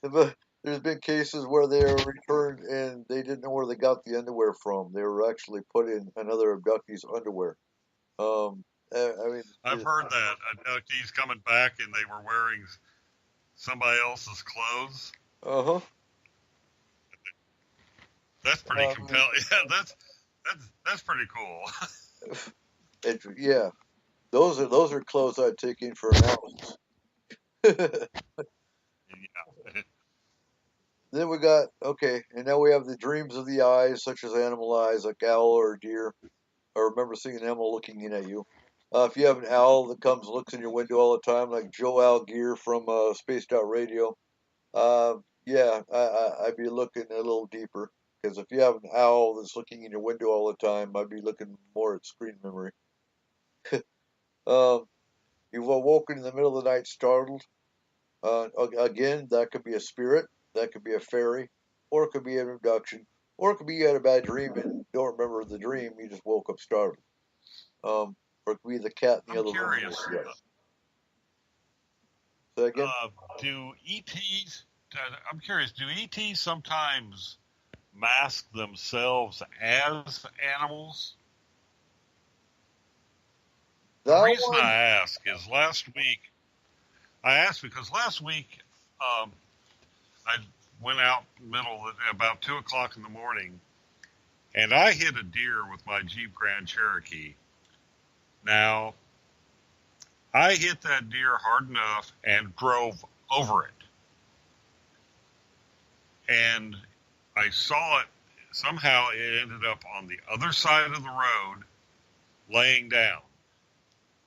But there's been cases where they were returned and they didn't know where they got the underwear from. They were actually put in another abductee's underwear. I've heard that abductees coming back and they were wearing somebody else's clothes. That's pretty compelling. Yeah, that's pretty cool. Yeah, those are clothes I'd take in for analysis. Yeah. Then we got okay, and now we have the dreams of the eyes, such as animal eyes, like owl or deer. I remember seeing an animal looking in at you. If you have an owl that comes and looks in your window all the time, like Joe Al Gear from Spaced Out Radio, yeah, I'd be looking a little deeper. Because if you have an owl that's looking in your window all the time, I'd be looking more at screen memory. Um, you've awoken in the middle of the night startled. Again, that could be a spirit, that could be a fairy, or it could be an abduction, or it could be you had a bad dream and don't remember the dream, you just woke up startled. Or it could be the cat in the I'm other room. curious. Yes. Say again? Do ETs? I'm curious. Do ETs sometimes mask themselves as animals? The That reason one, I ask is I asked because last week I went out about 2:00 in the morning, and I hit a deer with my Jeep Grand Cherokee. Now, I hit that deer hard enough and drove over it. And I saw it, somehow it ended up on the other side of the road, laying down.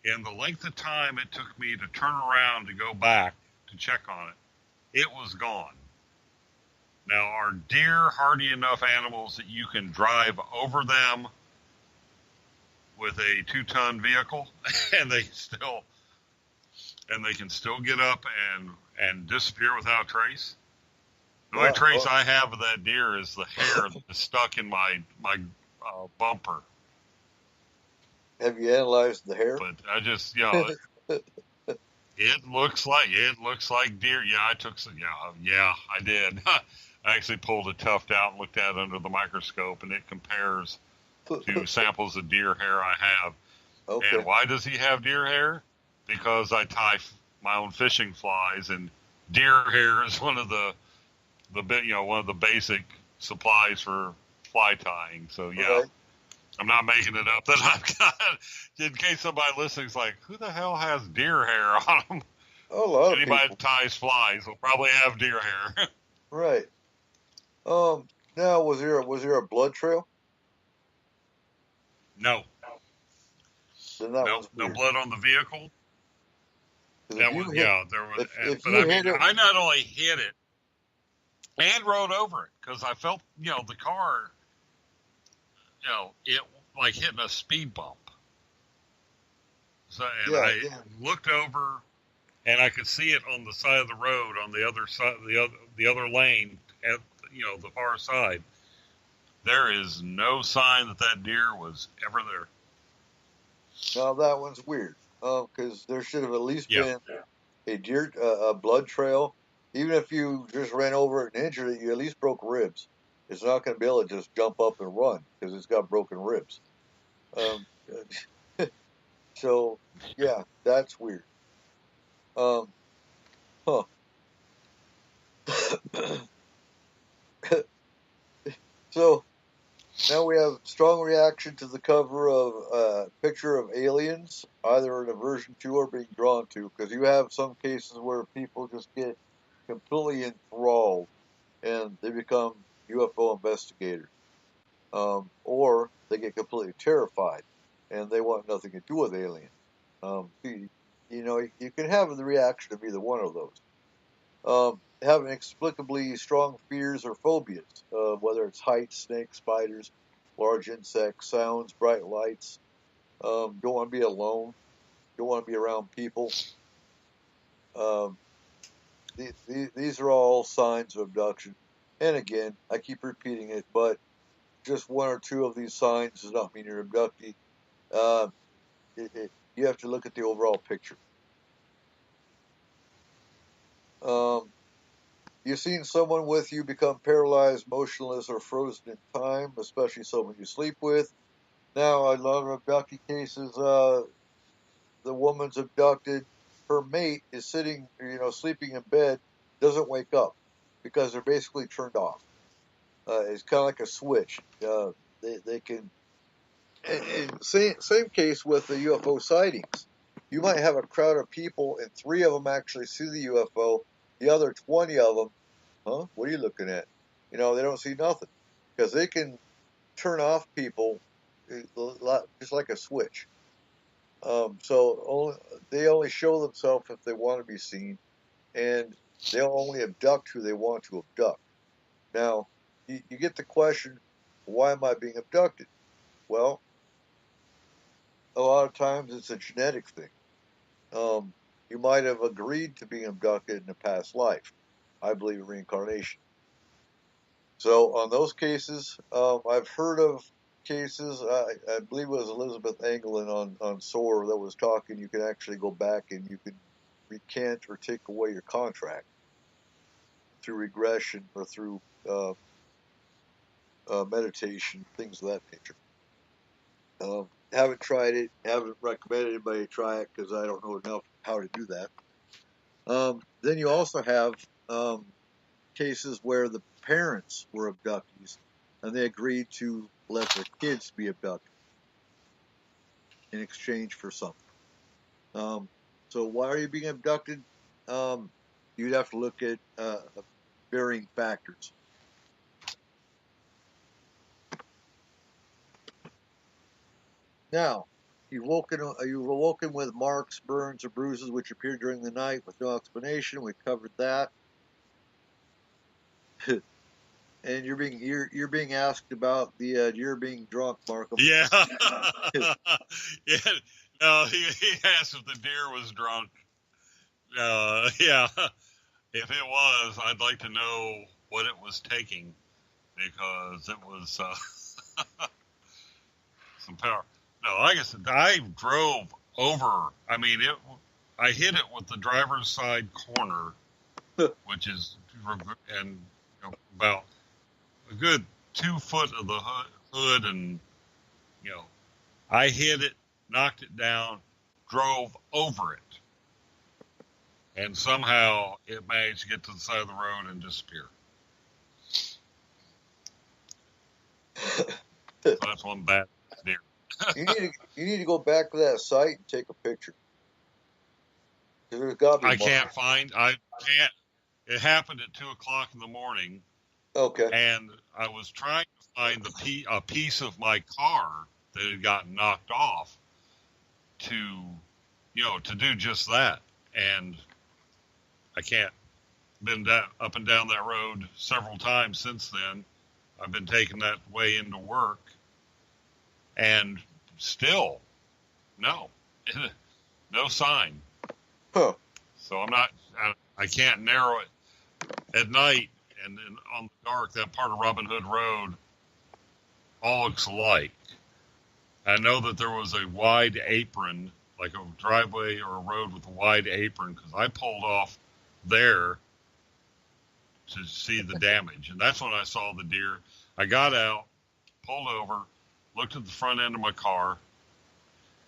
In the length of time it took me to turn around to go back to check on it, it was gone. Now, are deer hardy enough animals that you can drive over them with a 2-ton vehicle and they can still get up and disappear without trace? The only trace I have of that deer is the hair that's stuck in my bumper. have you analyzed the hair? But I just, it looks like deer. Yeah, I took some. Yeah, I did. I actually pulled a tuft out and looked at it under the microscope, and it compares to samples of deer hair I have. Okay. And why does he have deer hair? Because I tie my own fishing flies, and deer hair is one of the basic supplies for fly tying. So yeah. Right. I'm not making it up that I've got, in case somebody listening is like, who the hell has deer hair on them? A lot of Anybody people. that ties flies will probably have deer hair. Right. Now was there a blood trail? No. Then that No was weird. blood on the vehicle. There was. If But you I hit mean, it, I not only hit it and rode over it because I felt, the car, it like hitting a speed bump. So, and I looked over, and I could see it on the side of the road on the other side, the other lane at the far side. There is no sign that deer was ever there. now that one's weird. Because there should have at least Yeah. been a blood trail. Even if you just ran over it and injured it, you at least broke ribs. It's not going to be able to just jump up and run because it's got broken ribs. So yeah, that's weird. Huh. So now we have strong reaction to the cover of picture of aliens, either an aversion to or being drawn to, because you have some cases where people just get completely enthralled and they become UFO investigators, or they get completely terrified and they want nothing to do with aliens. You can have the reaction of either one of those. Have inexplicably strong fears or phobias, whether it's heights, snakes, spiders, large insects, sounds, bright lights. Don't want to be alone. Don't want to be around people. Um, these are all signs of abduction. And again, I keep repeating it, but just one or two of these signs does not mean you're abductee. Uh, you have to look at the overall picture. You've seen someone with you become paralyzed, motionless, or frozen in time, especially someone you sleep with. Now, a lot of abductee cases, the woman's abducted, her mate is sitting, sleeping in bed, doesn't wake up because they're basically turned off. It's kind of like a switch. They can And same case with the UFO sightings. You might have a crowd of people, and 3 of them actually see the UFO. The other 20 of them, huh? What are you looking at? They don't see nothing because they can turn off people just like a switch. They only show themselves if they want to be seen, and they'll only abduct who they want to abduct. Now, you get the question, why am I being abducted? Well, a lot of times it's a genetic thing. You might have agreed to being abducted in a past life. I believe in reincarnation. So on those cases, I've heard of cases. I believe it was Elizabeth Englund on SOAR that was talking. You can actually go back and you can recant or take away your contract through regression or through meditation, things of that nature. Haven't tried it. Haven't recommended anybody try it because I don't know enough how to do that. Then you also have cases where the parents were abductees and they agreed to let their kids be abducted in exchange for something. So why are you being abducted? You'd have to look at varying factors. Now, you've awoken with marks, burns, or bruises which appear during the night with no explanation. We covered that. And you're being asked about the deer being drunk, Markham. Yeah. Yeah. No, he asked if the deer was drunk. Yeah. If it was, I'd like to know what it was taking because it was some power. No, like I said, I drove over. I mean, I hit it with the driver's side corner, which is and about a good 2 foot of the hood, and I hit it, knocked it down, drove over it, and somehow it managed to get to the side of the road and disappear. So that's one bad deer. You need to go back to that site and take a picture. There's got to be I can't. It happened at 2:00 in the morning. Okay. And I was trying to find a piece of my car that had gotten knocked off to do just that. And I can't. Been up and down that road several times since then. I've been taking that way into work, and still, no sign. Huh. So I can't narrow it at night. And then on the dark, that part of Robin Hood Road all looks alike. I know that there was a wide apron, like a driveway or a road with a wide apron, because I pulled off there to see the damage. And that's when I saw the deer. I got out, pulled over, looked at the front end of my car,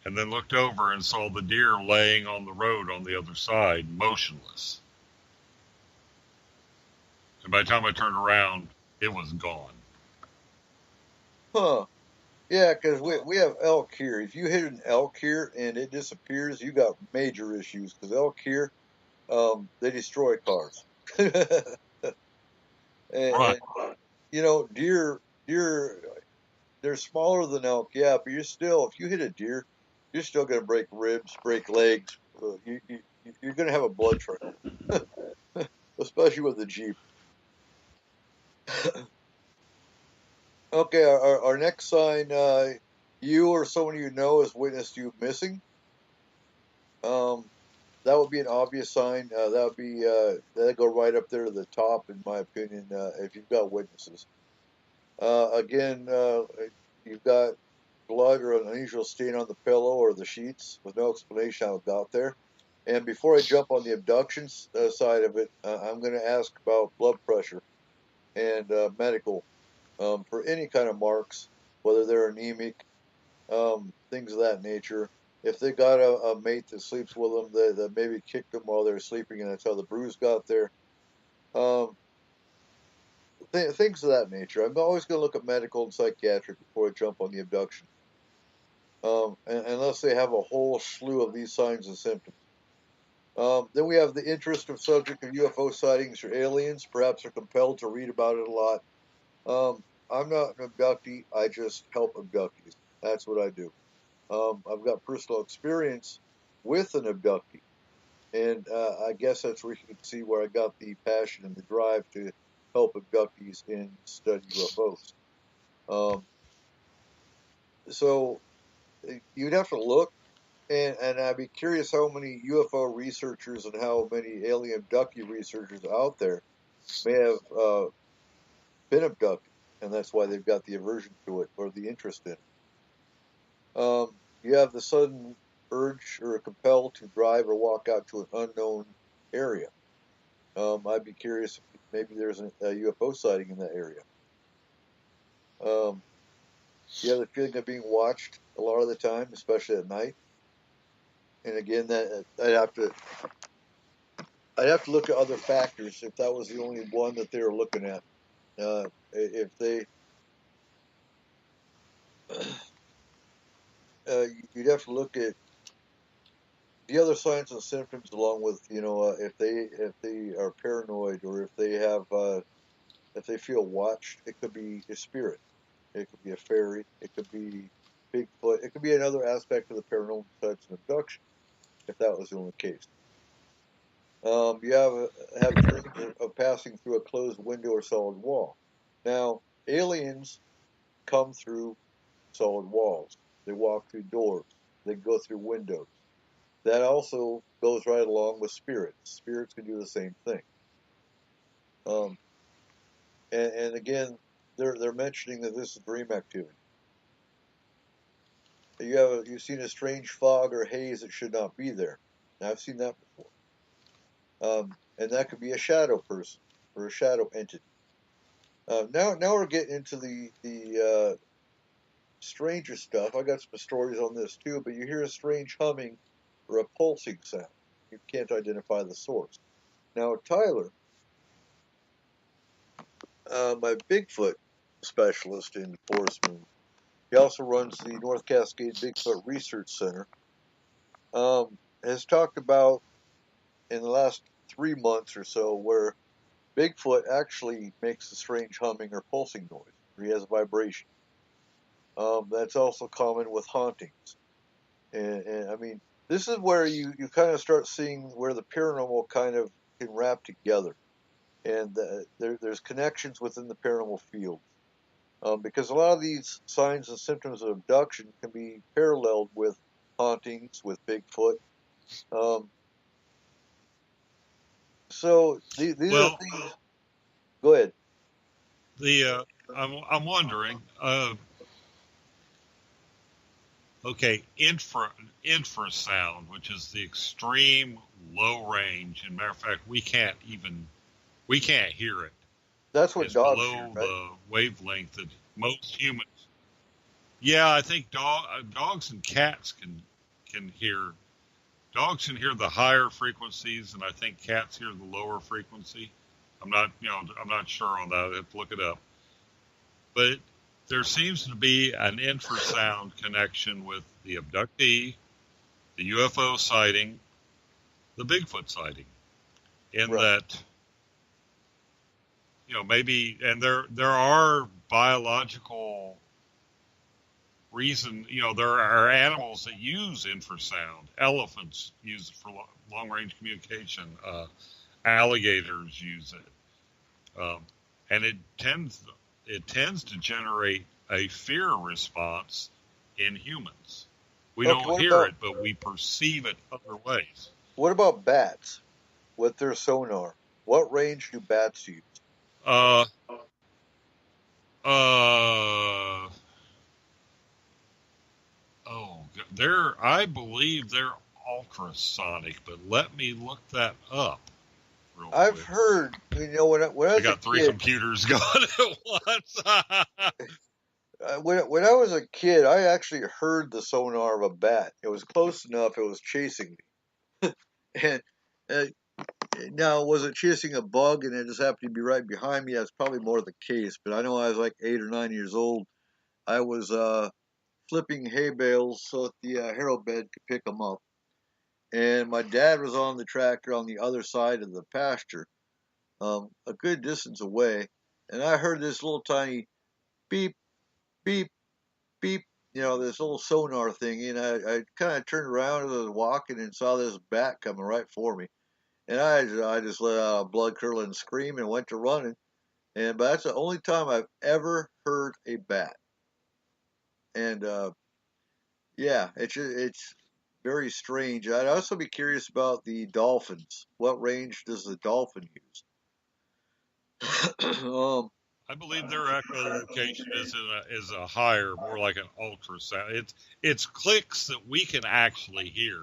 and then looked over and saw the deer laying on the road on the other side, motionless. And by the time I turned around, it was gone. Huh. Yeah, because we have elk here. If you hit an elk here and it disappears, you got major issues. Because elk here, they destroy cars. Right. And deer, they're smaller than elk, yeah, but if you hit a deer, you're still going to break ribs, break legs. You're going to have a blood trail, especially with the Jeep. Okay, our next sign, you or someone you know has witnessed you missing. That would be an obvious sign. That'd go right up there to the top, in my opinion, if you've got witnesses. Again, you've got blood or an unusual stain on the pillow or the sheets with no explanation how it got there. And before I jump on the abduction side of it, I'm going to ask about blood pressure and medical for any kind of marks, whether they're anemic, things of that nature. If they got a mate that sleeps with them, that maybe kicked them while they're sleeping, and that's how the bruise got there. Things of that nature. I'm always going to look at medical and psychiatric before I jump on the abduction. unless they have a whole slew of these signs and symptoms. Then we have the interest of subject of UFO sightings or aliens. Perhaps are compelled to read about it a lot. I'm not an abductee. I just help abductees. That's what I do. I've got personal experience with an abductee, and I guess that's where you can see where I got the passion and the drive to help abductees and study UFOs. Um, so you'd have to look, and I'd be curious how many UFO researchers and how many alien abductee researchers out there may have been abducted, and that's why they've got the aversion to it or the interest in it. You have the sudden urge or compelled to drive or walk out to an unknown area. I'd be curious if maybe there's a UFO sighting in that area. You have the feeling of being watched a lot of the time, especially at night. And again, that I'd have to look at other factors if that was the only one that they were looking at. If they, you'd have to look at the other signs and symptoms along with if they are paranoid or if they have if they feel watched. It could be a spirit, it could be a fairy, it could be Bigfoot, it could be another aspect of the paranormal types and abduction if that was the only case. You have dreams of passing through a closed window or solid wall. Now aliens come through solid walls, they walk through doors, they go through windows. That also goes right along with spirits. Spirits can do the same thing. Um, and again, they're mentioning that this is dream activity. You've seen a strange fog or haze that should not be there. Now, I've seen that before. And that could be a shadow person or a shadow entity. Now we're getting into the stranger stuff. I got some stories on this too, but you hear a strange humming or a pulsing sound. You can't identify the source. Now, Tyler, my Bigfoot specialist in Forest Moon, he also runs the North Cascade Bigfoot Research Center, has talked about in the last 3 months or so where Bigfoot actually makes a strange humming or pulsing noise, or he has a vibration. That's also common with hauntings. And I mean, this is where you kind of start seeing where the paranormal kind of can wrap together. And there's connections within the paranormal field. Because a lot of these signs and symptoms of abduction can be paralleled with hauntings, with Bigfoot. Um, so these are Well, things. Go ahead. I'm wondering. Okay, infrasound, which is the extreme low range. And matter of fact, we can't hear it. That's what It's dogs below hear, right? the wavelength that most humans. Yeah, I think dogs and cats can hear. Dogs can hear the higher frequencies, and I think cats hear the lower frequency. I'm not sure on that. I have to look it up. But there seems to be an infrasound connection with the abductee, the UFO sighting, the Bigfoot sighting, in Right. that maybe, and there are biological reason. There are animals that use infrasound. Elephants use it for long range communication. Alligators use it, and it tends to generate a fear response in humans. We Okay. don't hear it, but we perceive it other ways. What about bats with their sonar? What range do bats use? Uh, uh, I believe they're ultrasonic, but let me look that up real I've quick. heard, when I I was a got three kid, computers going at once. when I was a kid, I actually heard the sonar of a bat. It was close enough. It was chasing me. And uh, now, was it chasing a bug and it just happened to be right behind me? That's probably more the case. But I know I was like 8 or 9 years old. I was flipping hay bales so that the harrow bed could pick them up. And my dad was on the tractor on the other side of the pasture, a good distance away. And I heard this little tiny beep, beep, beep, this little sonar thing. And I kind of turned around as I was walking and saw this bat coming right for me. And I just let out a blood curdling scream and went to running. But that's the only time I've ever heard a bat. And yeah, it's very strange. I'd also be curious about the dolphins. What range does the dolphin use? I believe their echolocation is a higher, more like an ultrasound. It's clicks that we can actually hear.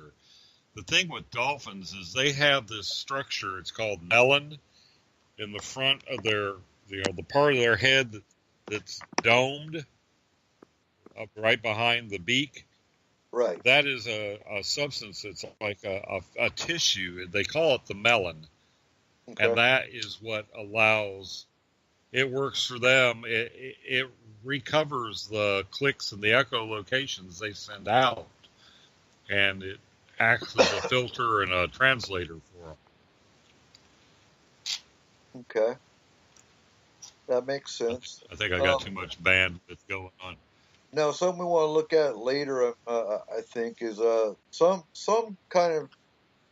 The thing with dolphins is they have this structure. It's called melon in the front of their, the part of their head that's domed up right behind the beak. Right. That is a substance that's like a tissue. They call it the melon. Okay. And that is what allows, it works for them. It recovers the clicks and the echolocations they send out. And it acts as a filter and a translator for them. Okay. That makes sense. I think I got too much bandwidth going on. Now, something we want to look at later, I think, is some kind of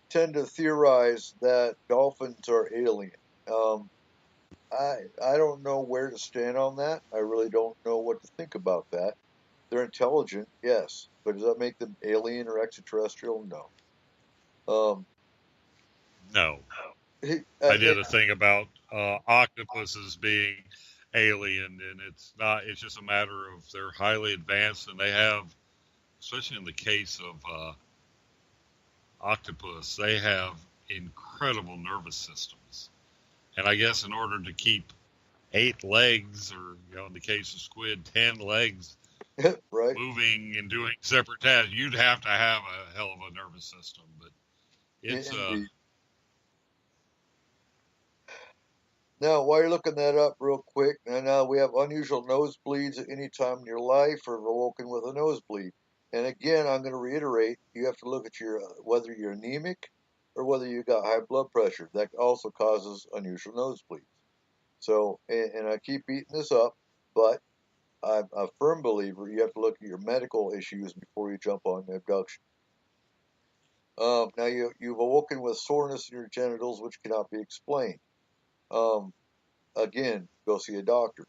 tend to theorize that dolphins are alien. I don't know where to stand on that. I really don't know what to think about that. They're intelligent, yes, but does that make them alien or extraterrestrial? No. No. I did a thing about octopuses being alien, and it's not. It's just a matter of they're highly advanced, and they have, especially in the case of octopus, they have incredible nervous systems. And I guess in order to keep 8 legs, or in the case of squid, 10 legs, right, moving and doing separate tasks, you'd have to have a hell of a nervous system. But it's Now, while you're looking that up real quick, now we have unusual nosebleeds at any time in your life or awoken with a nosebleed. And again, I'm going to reiterate, you have to look at your whether you're anemic or whether you got high blood pressure. That also causes unusual nosebleeds. So, and I keep beating this up, but I'm a firm believer you have to look at your medical issues before you jump on abduction. Now, you've awoken with soreness in your genitals, which cannot be explained. Again, go see a doctor.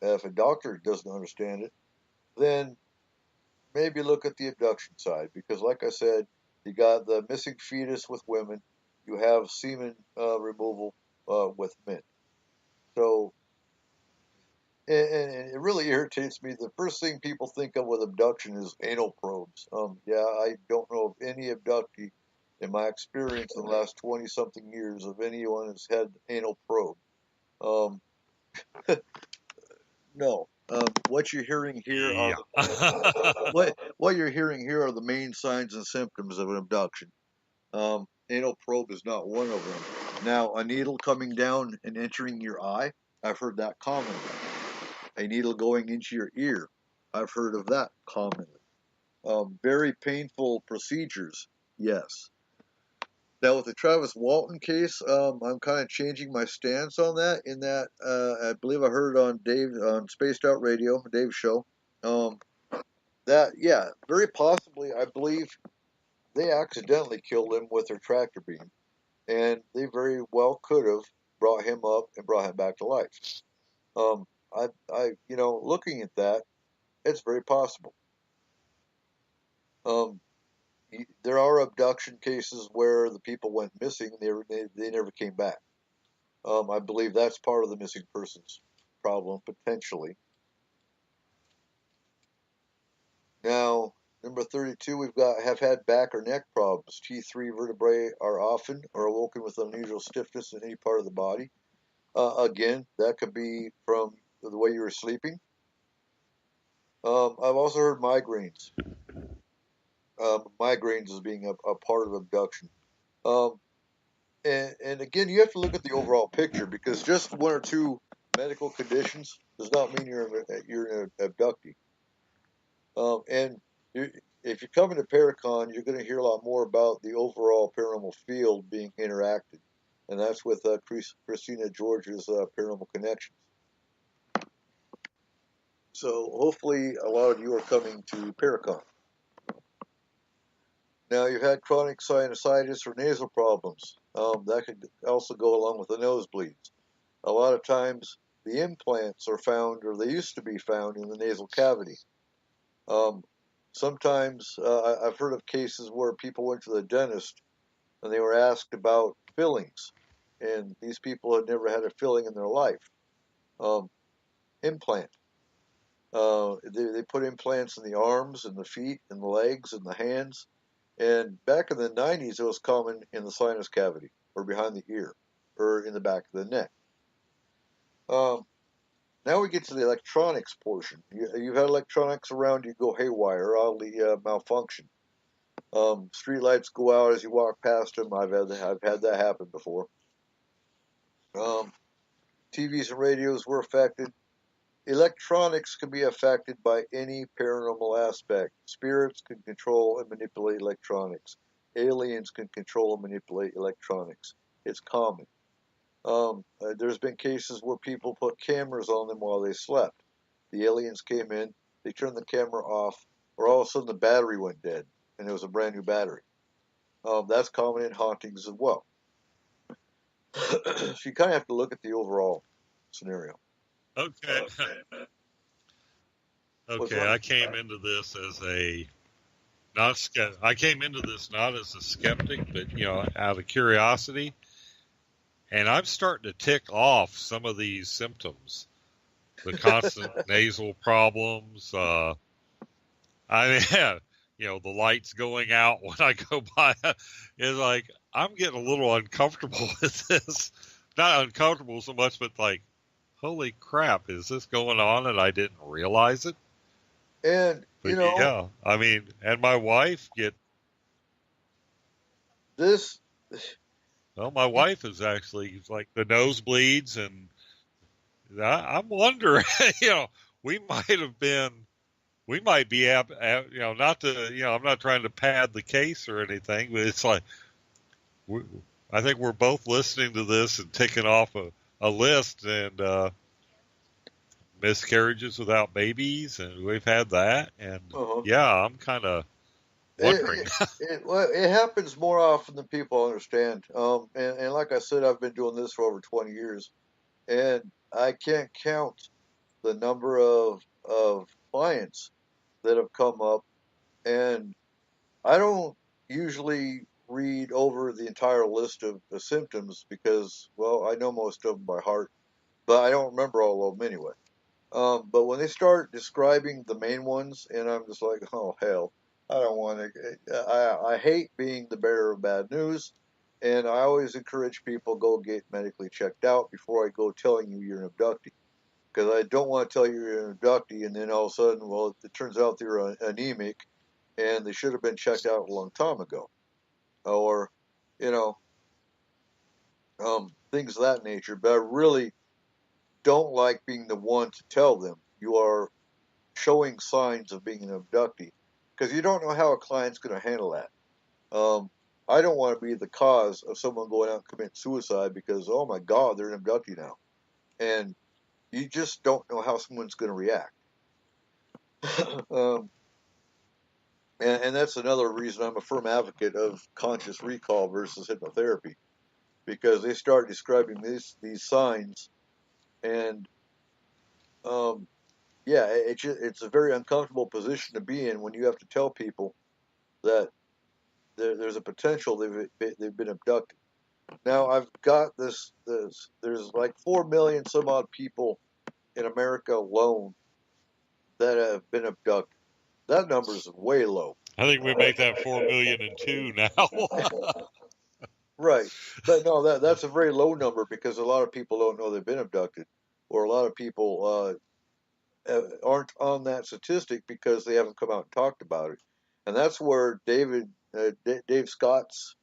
If a doctor doesn't understand it, then maybe look at the abduction side, because like I said, you got the missing fetus with women, you have semen removal with men. So, and it really irritates me. The first thing people think of with abduction is anal probes. Yeah, I don't know of any abductee in my experience in the last 20-something years of anyone that's had anal probe. No. What you're hearing here are what you're hearing here are the main signs and symptoms of an abduction. Anal probe is not one of them. Now, a needle coming down and entering your eye, I've heard that commonly. A needle going into your ear, I've heard of that commonly. Very painful procedures, yes. Now, with the Travis Walton case, I'm kind of changing my stance on that. In that, I believe I heard on Spaced Out Radio, Dave's show, that yeah, very possibly, I believe they accidentally killed him with their tractor beam, and they very well could have brought him up and brought him back to life. Looking at that, it's very possible. There are abduction cases where the people went missing and they never came back. I believe that's part of the missing persons problem, potentially. Now, number 32, have had back or neck problems. T3 vertebrae are often or awoken with unusual stiffness in any part of the body. Again, that could be from the way you were sleeping. I've also heard migraines. Migraines as being a part of abduction. And again, you have to look at the overall picture, because just one or two medical conditions does not mean you're an abductee. And if you come into Paracon, you're going to hear a lot more about the overall paranormal field being interacted, and that's with Christina George's Paranormal Connections. So hopefully a lot of you are coming to Paracon. Now, you've had chronic sinusitis or nasal problems. That could also go along with the nosebleeds. A lot of times, the implants are found, or they used to be found, in the nasal cavity. Sometimes I've heard of cases where people went to the dentist and they were asked about fillings, and these people had never had a filling in their life. Implant. They put implants in the arms and the feet and the legs and the hands. And back in the 90s, it was common in the sinus cavity or behind the ear or in the back of the neck. Now we get to the electronics portion. You've had electronics around you go haywire, oddly malfunction. Street lights go out as you walk past them. I've had that happen before. TVs and radios were affected. Electronics can be affected by any paranormal aspect. Spirits can control and manipulate electronics. Aliens can control and manipulate electronics. It's common. There's been cases where people put cameras on them while they slept. The aliens came in, they turned the camera off, or all of a sudden the battery went dead, and it was a brand new battery. That's common in hauntings as well. So you kind of have to look at the overall scenario. Okay. Okay, I came into this as I came into this not as a skeptic, but out of curiosity, and I'm starting to tick off some of these symptoms, the constant nasal problems. I mean, the lights going out when I go by. It's like I'm getting a little uncomfortable with this. Not uncomfortable so much, but like, holy crap, is this going on and I didn't realize it? And, yeah, I mean, and my wife this. Well, my wife is actually like the nosebleeds, and I'm wondering, we might be, not to, I'm not trying to pad the case or anything, but it's like, I think we're both listening to this and ticking off a list, and miscarriages without babies, and we've had that, and yeah, I'm kind of wondering. It happens more often than people understand. And like I said, I've been doing this for over 20 years, and I can't count the number of clients that have come up, and I don't usually read over the entire list of the symptoms because, well, I know most of them by heart, but I don't remember all of them anyway. But when they start describing the main ones, and I'm just like, oh hell, I don't want to. I hate being the bearer of bad news, and I always encourage people go get medically checked out before I go telling you you're an abductee, because I don't want to tell you you're an abductee, and then all of a sudden, well, it turns out they're anemic, and they should have been checked out a long time ago, or things of that nature. But I really don't like being the one to tell them you are showing signs of being an abductee, because you don't know how a client's going to handle that. I don't want to be the cause of someone going out and committing suicide because, oh my God, they're an abductee now. And you just don't know how someone's going to react. And that's another reason I'm a firm advocate of conscious recall versus hypnotherapy, because they start describing these signs, and yeah, it's a very uncomfortable position to be in when you have to tell people that there's a potential they've been abducted. Now I've got this. There's like 4 million some odd people in America alone that have been abducted. That number is way low. I think we make that 4,000,002 now. Right, but no, that's a very low number because a lot of people don't know they've been abducted, or a lot of people aren't on that statistic because they haven't come out and talked about it. And that's where Dave Scott's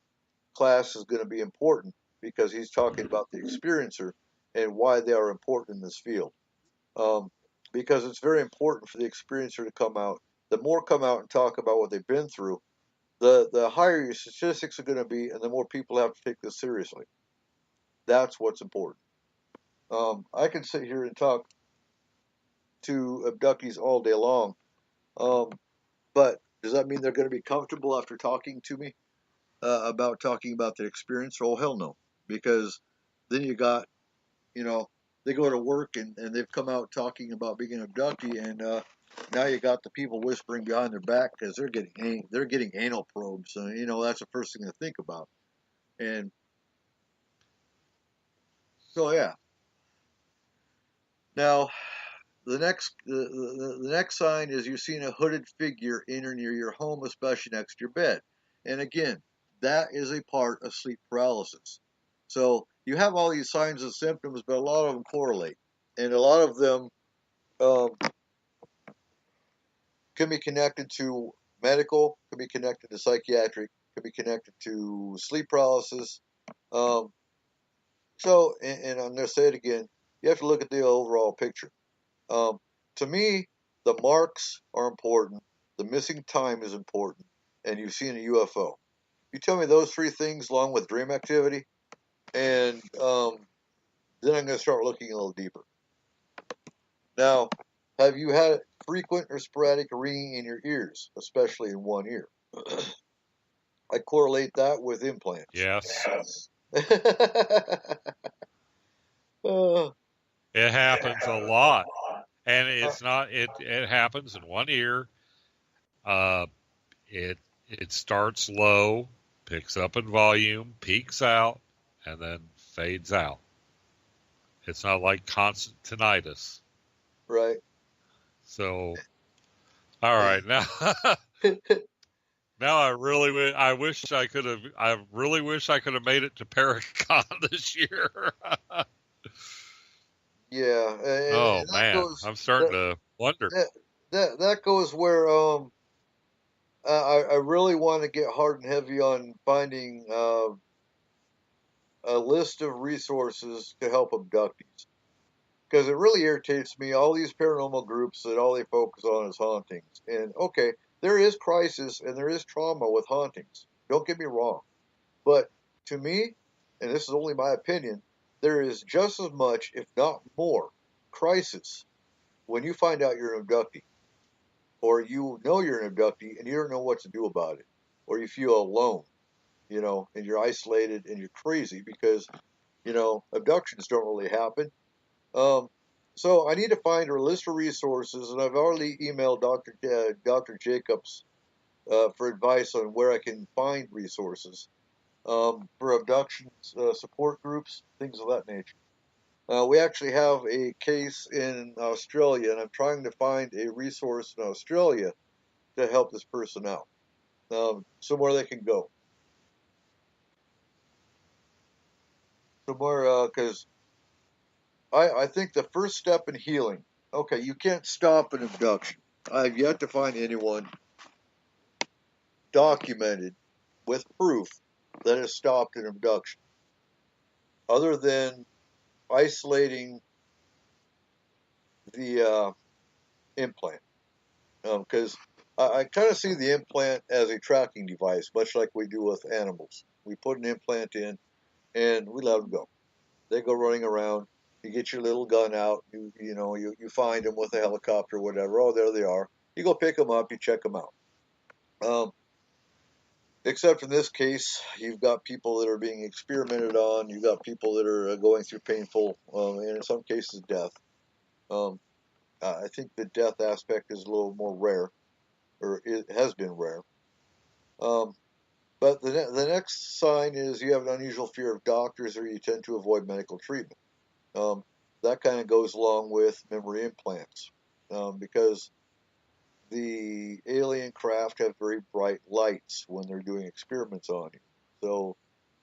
class is going to be important, because he's talking about the experiencer and why they are important in this field. Because it's very important for the experiencer to come out the more come out and talk about what they've been through, the higher your statistics are going to be, and the more people have to take this seriously. That's what's important. I can sit here and talk to abductees all day long, but does that mean they're going to be comfortable after talking to me about talking about their experience? Oh, hell no. Because then you got, they go to work and they've come out talking about being an abductee, and now you got the people whispering behind their back because they're getting anal probes. That's the first thing to think about. And so, yeah. Now, the next sign is you're seeing a hooded figure in or near your home, especially next to your bed. And again, that is a part of sleep paralysis. So you have all these signs and symptoms, but a lot of them correlate, and a lot of them can be connected to medical, can be connected to psychiatric, can be connected to sleep paralysis. And I'm going to say it again, you have to look at the overall picture. To me, the marks are important, the missing time is important, and you've seen a UFO. You tell me those three things along with dream activity, and then I'm going to start looking a little deeper. Now, have you had frequent or sporadic ringing in your ears, especially in one ear? I correlate that with implants. Yes. Uh, It happens a lot. And it's not, it happens in one ear. It starts low, picks up in volume, peaks out, and then fades out. It's not like constant tinnitus. right. So, all right, now now I really wish I could have made it to Paracon this year. Yeah. Oh man, I'm starting to wonder. That goes where I really want to get hard and heavy on finding a list of resources to help abductees, because it really irritates me, all these paranormal groups that all they focus on is hauntings. And okay, there is crisis and there is trauma with hauntings, don't get me wrong, but to me, and this is only my opinion, there is just as much, if not more, crisis when you find out you're an abductee, or you know you're an abductee and you don't know what to do about it, or you feel alone, and you're isolated and you're crazy because, abductions don't really happen. So I need to find a list of resources, and I've already emailed Dr. Jacobs for advice on where I can find resources for abduction support groups, things of that nature. We actually have a case in Australia, and I'm trying to find a resource in Australia to help this person out, somewhere they can go. Somewhere, because I think the first step in healing, okay, you can't stop an abduction. I've yet to find anyone documented with proof that has stopped an abduction, other than isolating the implant. Because I kind of see the implant as a tracking device, much like we do with animals. We put an implant in and we let them go. They go running around. You get your little gun out. You find them with a helicopter or whatever. Oh, there they are. You go pick them up. You check them out. Except in this case, you've got people that are being experimented on. You've got people that are going through painful, and in some cases, death. I think the death aspect is a little more rare, or it has been rare. But the next sign is you have an unusual fear of doctors, or you tend to avoid medical treatment. That kind of goes along with memory implants, because the alien craft have very bright lights when they're doing experiments on you. So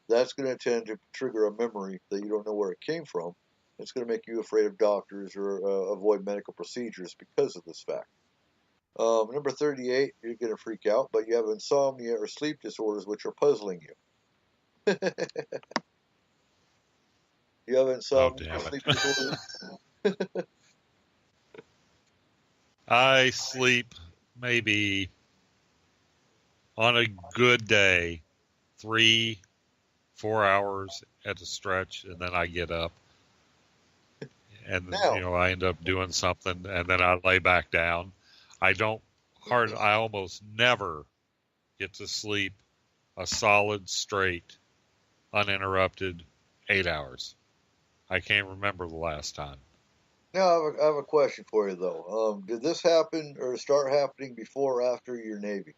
that's going to tend to trigger a memory that you don't know where it came from. It's going to make you afraid of doctors or avoid medical procedures because of this fact. Number 38, you're going to freak out, but you have insomnia or sleep disorders which are puzzling you. You have insomnia or sleep disorders? I sleep maybe on a good day, 3-4 hours at a stretch, and then I get up. And Now, I end up doing something, and then I lay back down. I almost never get to sleep a solid, straight, uninterrupted 8 hours. I can't remember the last time. now I have a question for you though. Did this happen or start happening before or after your Navy?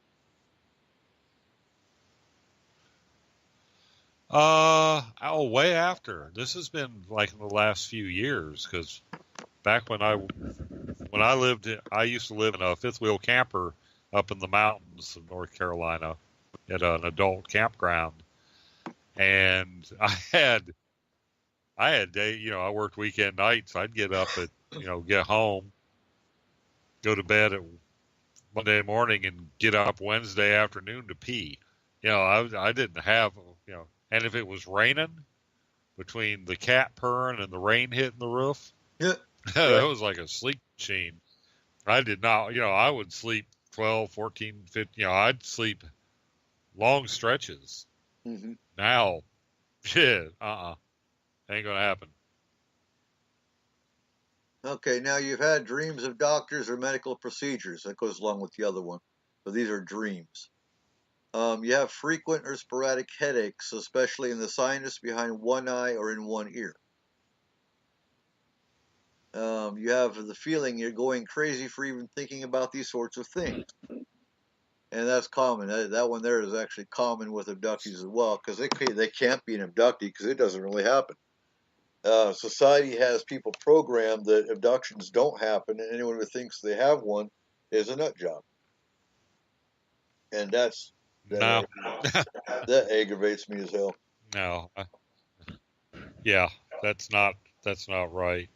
Way after. This has been like in the last few years, because back when I used to live in a fifth wheel camper up in the mountains of North Carolina at an adult campground, and I had day, I worked weekend nights. I'd get up at, get home, go to bed at Monday morning, and get up Wednesday afternoon to pee. I didn't have, and if it was raining, between the cat purring and the rain hitting the roof, Yeah. that was like a sleep machine. I did not, I would sleep 12, 14, 15, I'd sleep long stretches. Mm-hmm. Now, shit, ain't gonna happen. Okay, now you've had dreams of doctors or medical procedures. That goes along with the other one. But these are dreams. You have frequent or sporadic headaches, especially in the sinus behind one eye or in one ear. You have the feeling you're going crazy for even thinking about these sorts of things. And that's common. That one there is actually common with abductees as well, because they can't be an abductee because it doesn't really happen. Society has people programmed that abductions don't happen, and anyone who thinks they have one is a nut job. And that aggravates me as hell. No. Yeah, that's not right.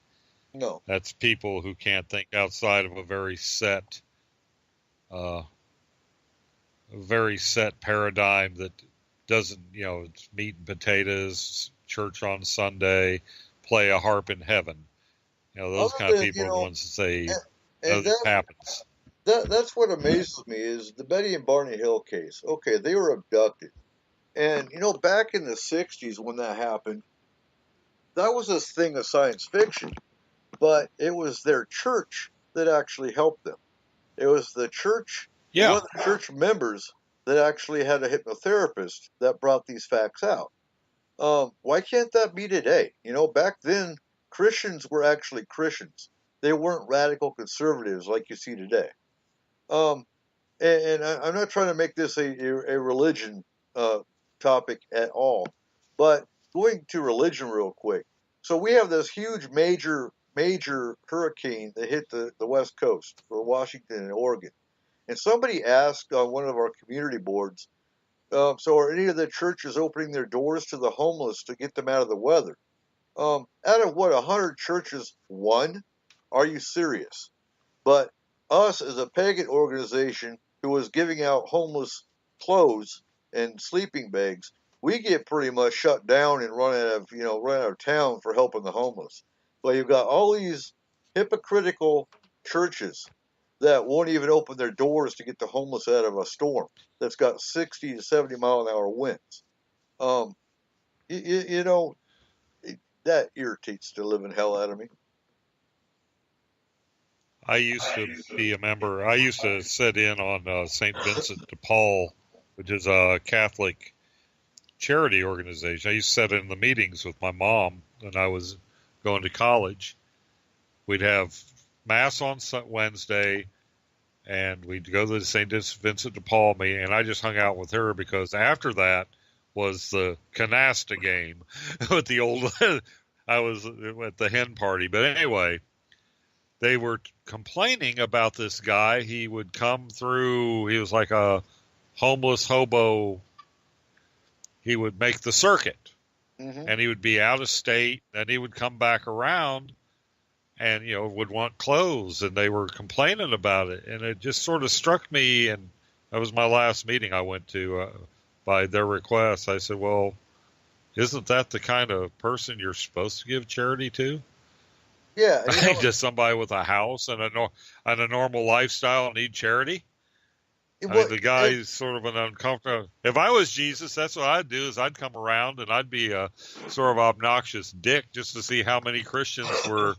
No. That's people who can't think outside of a very set paradigm that doesn't, it's meat and potatoes, church on Sunday, play a harp in heaven. Those kind of people are the ones that say this happens. That's what amazes me is the Betty and Barney Hill case. Okay, they were abducted. And, back in the 60s when that happened, that was this thing of science fiction. But it was their church that actually helped them. It was the church, one of the church members that actually had a hypnotherapist that brought these facts out. Why can't that be today? Back then, Christians were actually Christians. They weren't radical conservatives like you see today. And I'm not trying to make this a religion topic at all, but going to religion real quick. So we have this huge major hurricane that hit the West Coast for Washington and Oregon. And somebody asked on one of our community boards, so are any of the churches opening their doors to the homeless to get them out of the weather? Out of 100 churches, one? Are you serious? But us as a pagan organization who was giving out homeless clothes and sleeping bags, we get pretty much shut down and run out of town for helping the homeless. But you've got all these hypocritical churches that won't even open their doors to get the homeless out of a storm that's got 60 to 70 mile an hour winds. That irritates the living hell out of me. I used to be a member. I used to sit in on St. Vincent de Paul, which is a Catholic charity organization. I used to sit in the meetings with my mom when I was going to college. We'd have Mass on Wednesday, and we'd go to the St. Vincent de Paul meeting, and I just hung out with her because after that was the canasta game with the old I was at the hen party. But anyway, they were complaining about this guy. He would come through, he was like a homeless hobo. He would make the circuit, and he would be out of state, and he would come back around and, would want clothes, and they were complaining about it. And it just sort of struck me, and that was my last meeting I went to by their request. I said, well, isn't that the kind of person you're supposed to give charity to? Yeah. Just somebody with a house and a normal lifestyle need charity? I mean, the guy's sort of an uncomfortable. If I was Jesus, that's what I'd do. Is I'd come around and I'd be a sort of obnoxious dick just to see how many Christians were,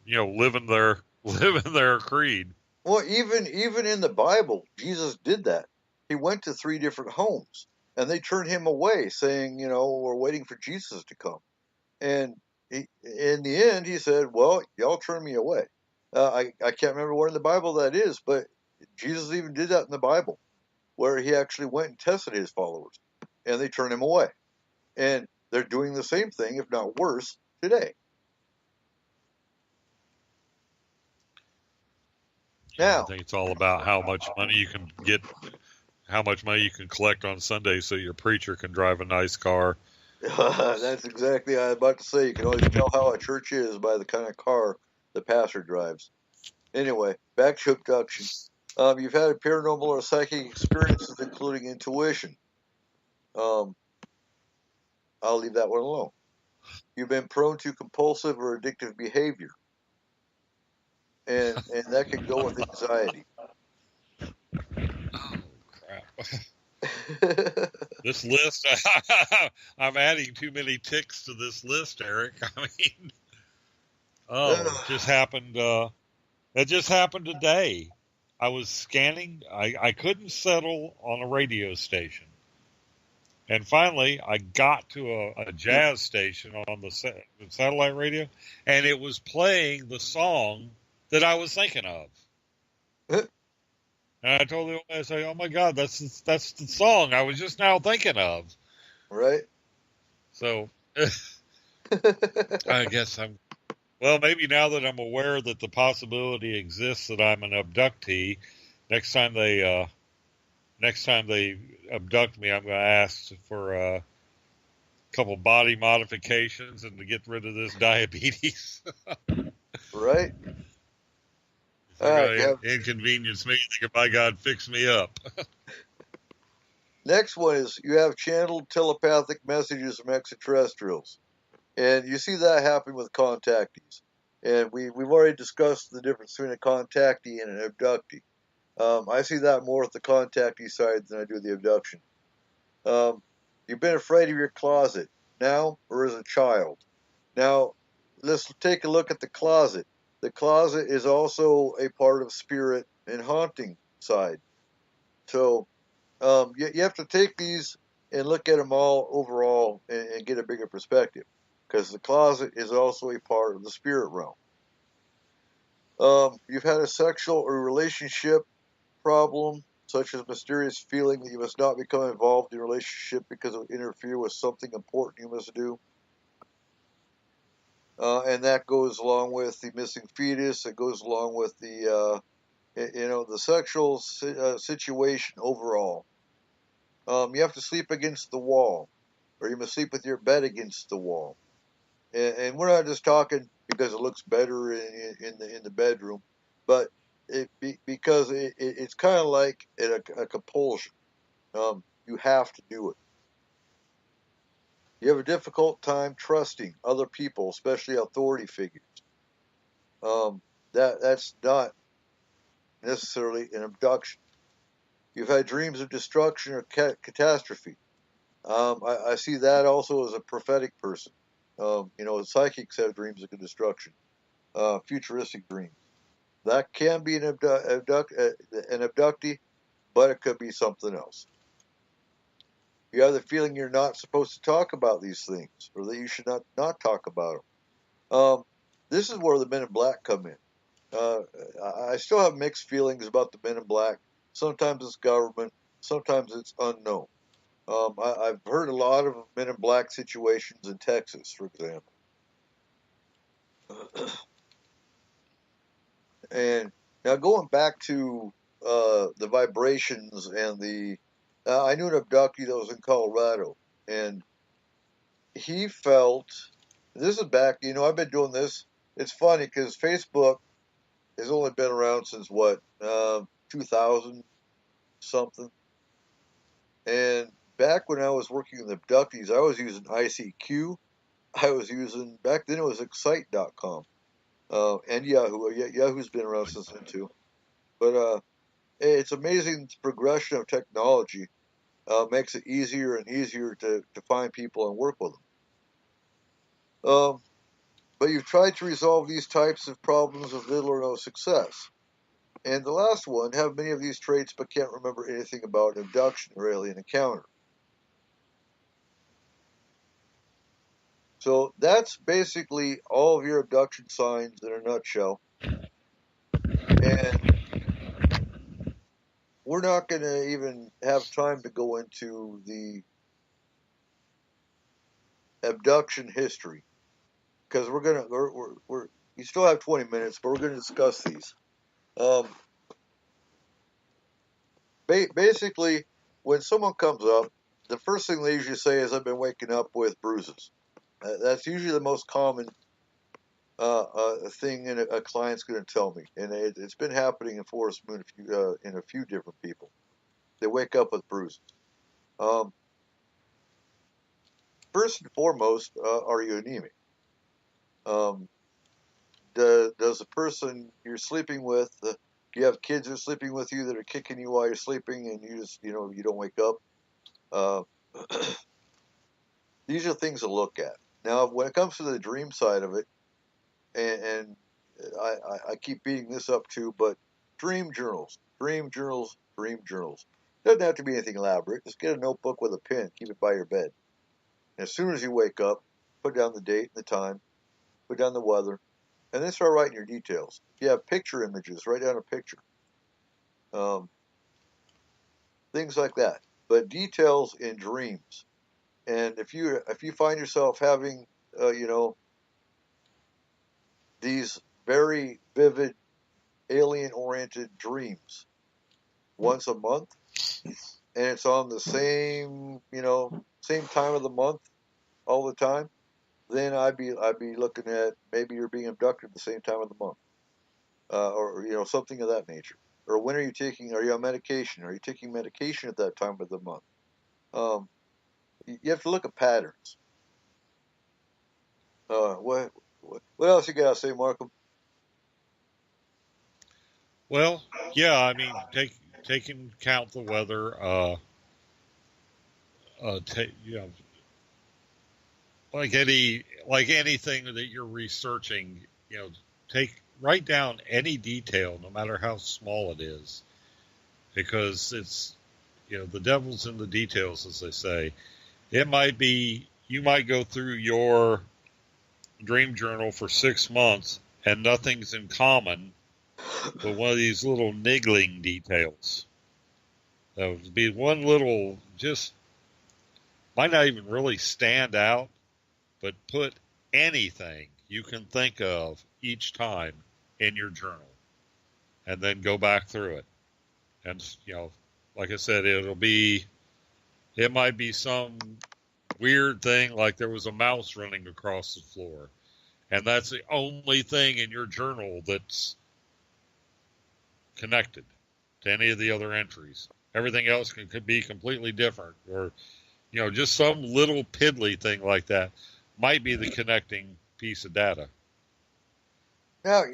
living their creed. Well, even in the Bible, Jesus did that. He went to 3 different homes, and they turned him away, saying, we're waiting for Jesus to come. And in the end, he said, well, y'all turned me away. I can't remember where in the Bible that is, but Jesus even did that in the Bible, where he actually went and tested his followers, and they turned him away. And they're doing the same thing, if not worse, today. Now, I think it's all about how much money you can get, how much money you can collect on Sunday so your preacher can drive a nice car. That's exactly what I was about to say. You can always tell how a church is by the kind of car the pastor drives. Anyway, back to abduction. You've had paranormal or psychic experiences, including intuition. I'll leave that one alone. You've been prone to compulsive or addictive behavior, and that can go with anxiety. Oh, crap. This list, I'm adding too many ticks to this list, Eric. I mean, it just happened. It just happened today. I was scanning. I couldn't settle on a radio station. And finally, I got to a jazz station on the satellite radio, and it was playing the song that I was thinking of. And I told the old man, I say, "Oh my God, that's the song I was just now thinking of." Right. So, I guess maybe now that I'm aware that the possibility exists that I'm an abductee, next time they abduct me, I'm going to ask for a couple body modifications and to get rid of this diabetes. Right. Inconvenience me. Think, by God, fix me up. Next one is you have channeled telepathic messages from extraterrestrials. And you see that happen with contactees. And we've already discussed the difference between a contactee and an abductee. I see that more at the contactee side than I do the abduction. You've been afraid of your closet now or as a child. Now, let's take a look at the closet. The closet is also a part of spirit and haunting side. So you have to take these and look at them all overall and get a bigger perspective, because the closet is also a part of the spirit realm. You've had a sexual or relationship problem, such as mysterious feeling that you must not become involved in a relationship because it will interfere with something important you must do. And that goes along with the missing fetus. It goes along with the sexual situation overall. You have to sleep against the wall, or you must sleep with your bed against the wall. And we're not just talking because it looks better in the bedroom, but because it's kind of like a compulsion. You have to do it. You have a difficult time trusting other people, especially authority figures. That's not necessarily an abduction. You've had dreams of destruction or catastrophe. I see that also as a prophetic person. Psychics have dreams of destruction, futuristic dreams. That can be an abductee, but it could be something else. You have the feeling you're not supposed to talk about these things, or that you should not talk about them. This is where the Men in Black come in. I still have mixed feelings about the Men in Black. Sometimes it's government, sometimes it's unknown. I've heard a lot of Men in Black situations in Texas, for example. And now going back to the vibrations and I knew an abductee that was in Colorado, and he felt, this is back, I've been doing this. It's funny because Facebook has only been around since 2000 something. And back when I was working with abductees, I was using ICQ. I was using, back then it was Excite.com. And Yahoo. Yahoo's been around since then too. But it's amazing the progression of technology makes it easier and easier to find people and work with them. But you've tried to resolve these types of problems with little or no success. And the last one, have many of these traits but can't remember anything about abduction or alien encounter. So that's basically all of your abduction signs in a nutshell. And we're not going to even have time to go into the abduction history because you still have 20 minutes, but we're going to discuss these. Basically, when someone comes up, the first thing they usually say is, "I've been waking up with bruises." That's usually the most common thing a client's going to tell me, and it's been happening in Forest Moon in a few different people. They wake up with bruises. First and foremost, are you anemic? Does the person you're sleeping with, do you have kids who are sleeping with you that are kicking you while you're sleeping, and you don't wake up? Uh, these are things to look at. Now, when it comes to the dream side of it, and I keep beating this up too, but dream journals, dream journals, dream journals. Doesn't have to be anything elaborate. Just get a notebook with a pen, keep it by your bed. And as soon as you wake up, put down the date and the time, put down the weather, and then start writing your details. If you have picture images, write down a picture. Things like that. But details in dreams. And if you find yourself having these very vivid alien-oriented dreams once a month, and it's on the same time of the month all the time, then I'd be looking at maybe you're being abducted at the same time of the month, or something of that nature. Or when are you on medication? Are you taking medication at that time of the month? You have to look at patterns. What else you got to say, Markham? Well, yeah, I mean, take into account the weather. Like anything that you're researching, write down any detail, no matter how small it is, because it's the devil's in the details, as they say. It might be you might go through your dream journal for 6 months and nothing's in common but one of these little niggling details. That would be one little, just might not even really stand out, but put anything you can think of each time in your journal and then go back through it. And, like I said, it might be some weird thing like there was a mouse running across the floor. And that's the only thing in your journal that's connected to any of the other entries. Everything else could be completely different, or just some little piddly thing like that might be the connecting piece of data. Now,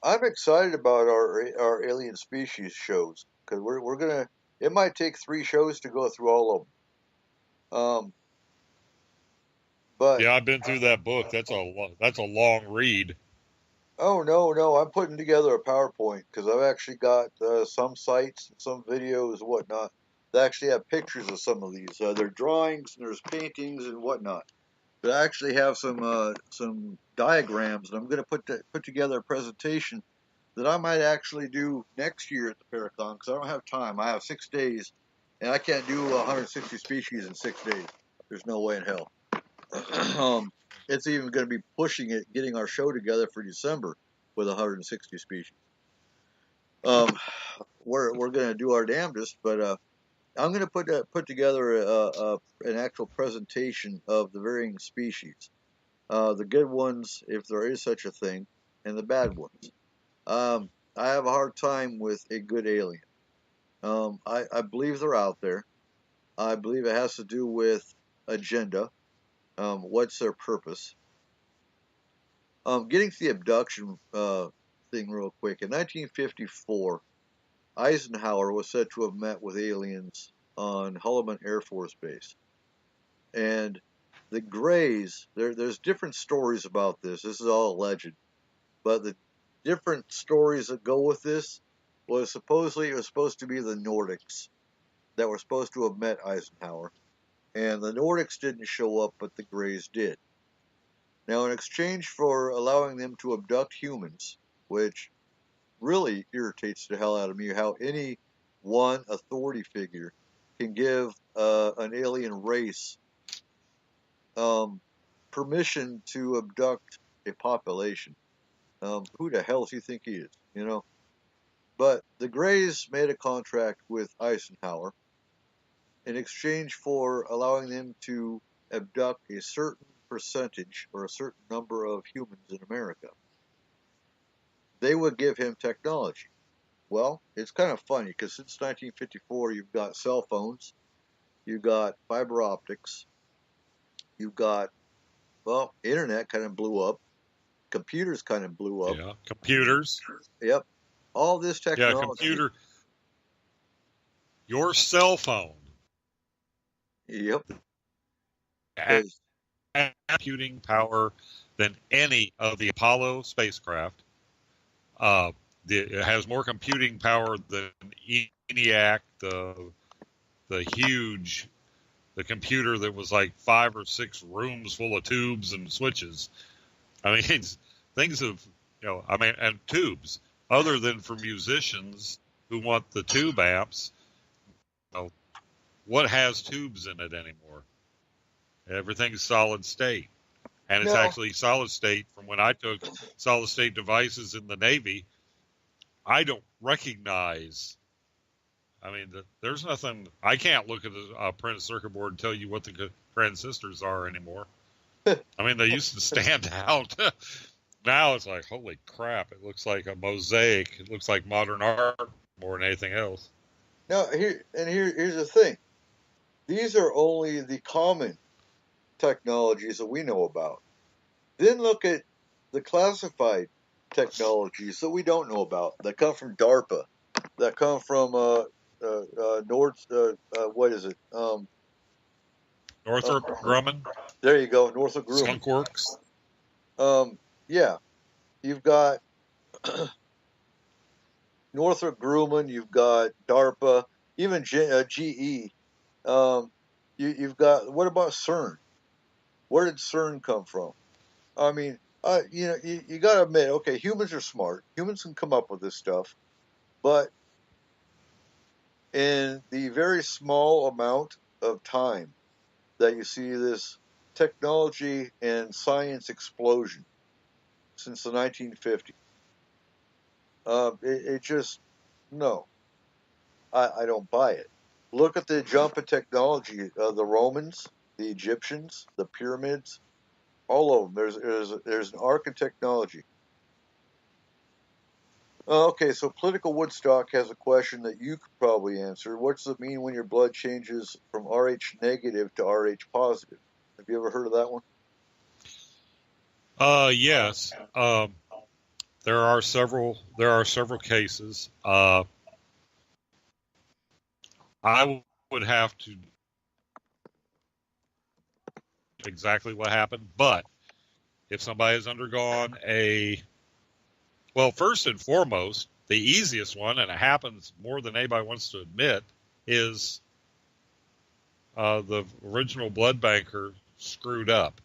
I'm excited about our alien species shows because we're gonna. It might take 3 shows to go through all of them. But yeah, I've been through that book. That's a long read. oh no, I'm putting together a PowerPoint because I've actually got some sites and some videos and whatnot that actually have pictures of some of these. There are drawings and there's paintings and whatnot. But I actually have some diagrams, and I'm going to put together a presentation that I might actually do next year at the Paracon because I don't have time. I have 6 days, and I can't do 160 species in 6 days. There's no way in hell. It's even going to be pushing it, getting our show together for December with 160 species. We're going to do our damnedest, but I'm going to put together an actual presentation of the varying species, the good ones, if there is such a thing, and the bad ones. I have a hard time with a good alien. I believe they're out there. I believe it has to do with agenda. What's their purpose? Getting to the abduction thing real quick. In 1954, Eisenhower was said to have met with aliens on Holloman Air Force Base. And the Greys, there's different stories about this. This is all alleged. But the different stories that go with this was supposedly it was supposed to be the Nordics that were supposed to have met Eisenhower. And the Nordics didn't show up, but the Greys did. Now, in exchange for allowing them to abduct humans, which really irritates the hell out of me, how any one authority figure can give an alien race permission to abduct a population. Who the hell does he think he is, you know? But the Greys made a contract with Eisenhower in exchange for allowing them to abduct a certain percentage or a certain number of humans in America. They would give him technology. Well, it's kind of funny because since 1954, you've got cell phones, you've got fiber optics, you've got, well, internet kind of blew up, computers kind of blew up. Yeah, computers. Yep. All this technology. Yeah, computer. Your cell phone. Yep. Has computing power than any of the Apollo spacecraft. It has more computing power than ENIAC, the computer that was like 5 or 6 rooms full of tubes and switches. I mean, things of, and tubes. Other than for musicians who want the tube amps, what has tubes in it anymore? Everything's solid state. And it's actually solid state from when I took solid state devices in the Navy. I don't recognize. I mean, there's nothing. I can't look at a printed circuit board and tell you what the transistors are anymore. I mean, they used to stand out. Now it's like, holy crap! It looks like a mosaic. It looks like modern art more than anything else. Now, here's the thing. These are only the common technologies that we know about. Then look at the classified technologies that we don't know about that come from DARPA, that come from what is it? Northrop Grumman. There you go, Northrop Grumman. Skunk Works. Yeah, you've got Northrop Grumman, you've got DARPA, even GE. You've got, what about CERN? Where did CERN come from? I mean, you got to admit, okay, humans are smart. Humans can come up with this stuff, but in the very small amount of time that you see this technology and science explosion since the 1950s, it just, no, I don't buy it. Look at the jump in technology. The Romans, the Egyptians, the pyramids, all of them. There's an arc in technology. Okay, so Political Woodstock has a question that you could probably answer. What's it mean when your blood changes from Rh negative to Rh positive? Have you ever heard of that one? Yes. There are several cases. I would have to exactly what happened, but if somebody has undergone well, first and foremost, the easiest one, and it happens more than anybody wants to admit, is the original blood banker screwed up,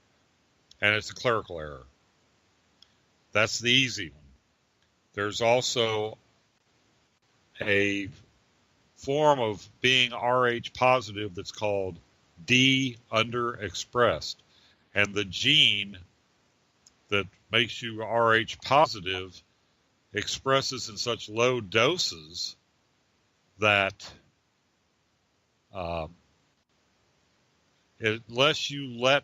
and it's a clerical error. That's the easy one. There's also a form of being Rh positive that's called D underexpressed, and the gene that makes you Rh positive expresses in such low doses that unless you let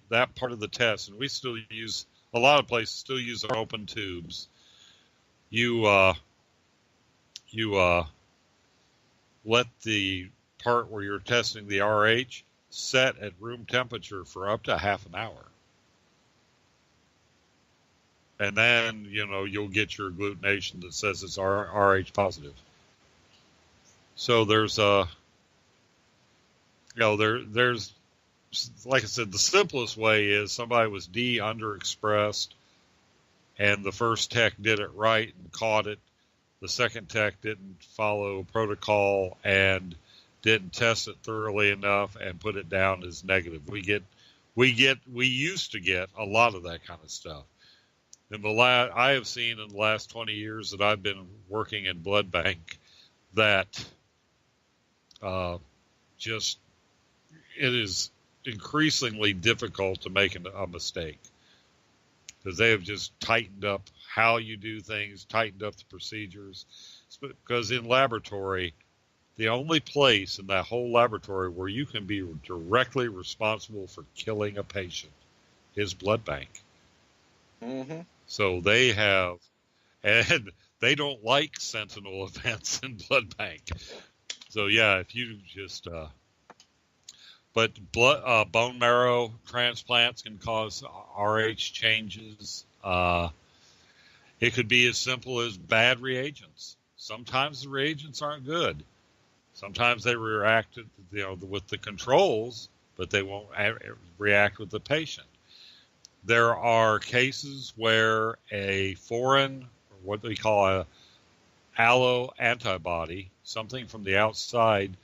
that part of the test, and we still use, a lot of places still use our open tubes, you let the part where you're testing the Rh set at room temperature for up to half an hour. And then, you'll get your agglutination that says it's Rh positive. So there's there's like I said, the simplest way is somebody was underexpressed, and the first tech did it right and caught it. The second tech didn't follow protocol and didn't test it thoroughly enough and put it down as negative. We used to get a lot of that kind of stuff. I have seen in the last 20 years that I've been working in blood bank that just it is increasingly difficult to make a mistake, because they have just tightened up how you do things, tightened up the procedures. Because in laboratory, the only place in that whole laboratory where you can be directly responsible for killing a patient is blood bank. Mm-hmm. So they have, and they don't like sentinel events in blood bank. So yeah, if you just, but bone marrow transplants can cause RH changes. It could be as simple as bad reagents. Sometimes the reagents aren't good. Sometimes they react, with the controls, but they won't react with the patient. There are cases where a foreign, or what we call a allo antibody, something from the outside,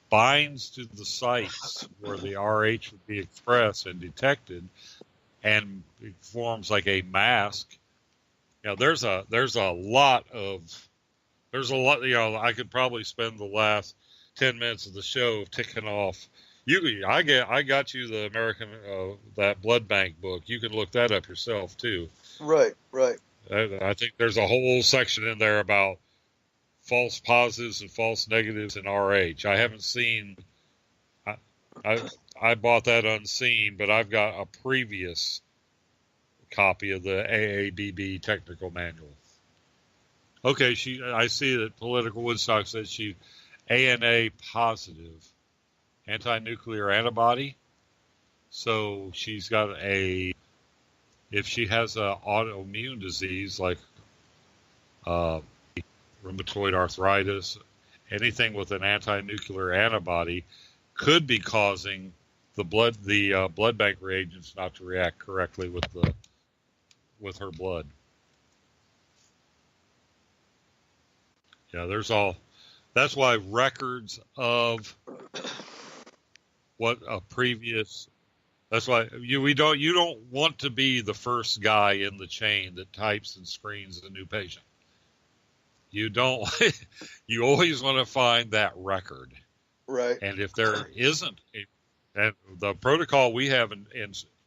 binds to the sites where the RH would be expressed and detected, and it forms like a mask. There's a lot. I could probably spend the last 10 minutes of the show ticking off. I got you the American that blood bank book. You can look that up yourself too. Right. I think there's a whole section in there about false positives and false negatives in RH. I haven't seen. I bought that unseen, but I've got a previous copy of the AABB technical manual. Okay, I see that Political Woodstock says she ANA positive, anti-nuclear antibody. So she's got if she has an autoimmune disease like rheumatoid arthritis, anything with an anti-nuclear antibody could be causing the blood bank reagents not to react correctly with her blood. Yeah, that's why records of that's why you don't want to be the first guy in the chain that types and screens a new patient. You don't, you always want to find that record. Right. And if there isn't and the protocol we have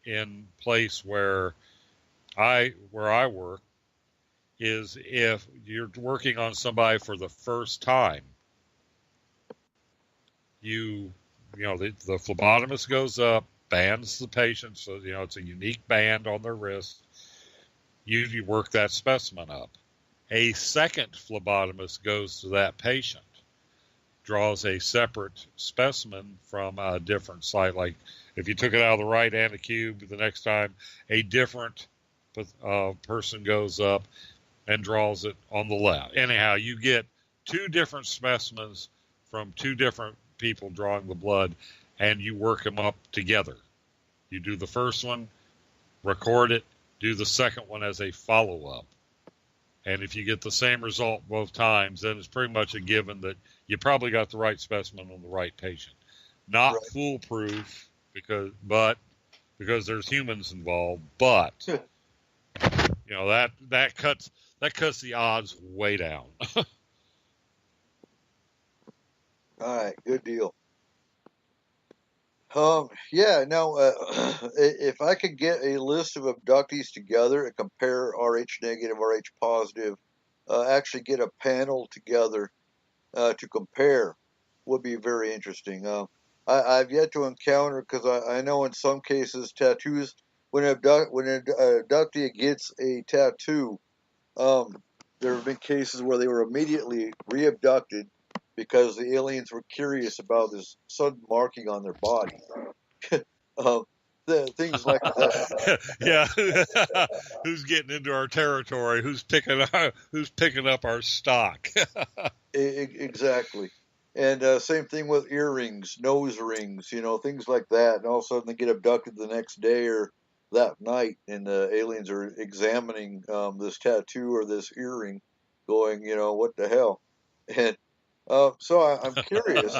in place where I work is, if you're working on somebody for the first time, the phlebotomist goes up, bands the patient, so it's a unique band on their wrist. You work that specimen up. A second phlebotomist goes to that patient, draws a separate specimen from a different site. Like if you took it out of the right anticube, the next time a different person goes up and draws it on the left. Anyhow, you get two different specimens from two different people drawing the blood, and you work them up together. You do the first one, record it, do the second one as a follow-up. And if you get the same result both times, then it's pretty much a given that you probably got the right specimen on the right patient. Not right. Foolproof because there's humans involved, but that cuts the odds way down. All right, good deal. If I could get a list of abductees together and compare RH negative, RH positive, actually get a panel together to compare, would be very interesting. I've yet to encounter, because I know in some cases tattoos, when an abductee gets a tattoo, there have been cases where they were immediately re-abducted because the aliens were curious about this sudden marking on their body. Things like that. Yeah. Who's getting into our territory? Who's picking up our stock? Exactly. And same thing with earrings, nose rings, things like that. And all of a sudden they get abducted the next day or that night, and the aliens are examining this tattoo or this earring, going, what the hell? And I'm curious.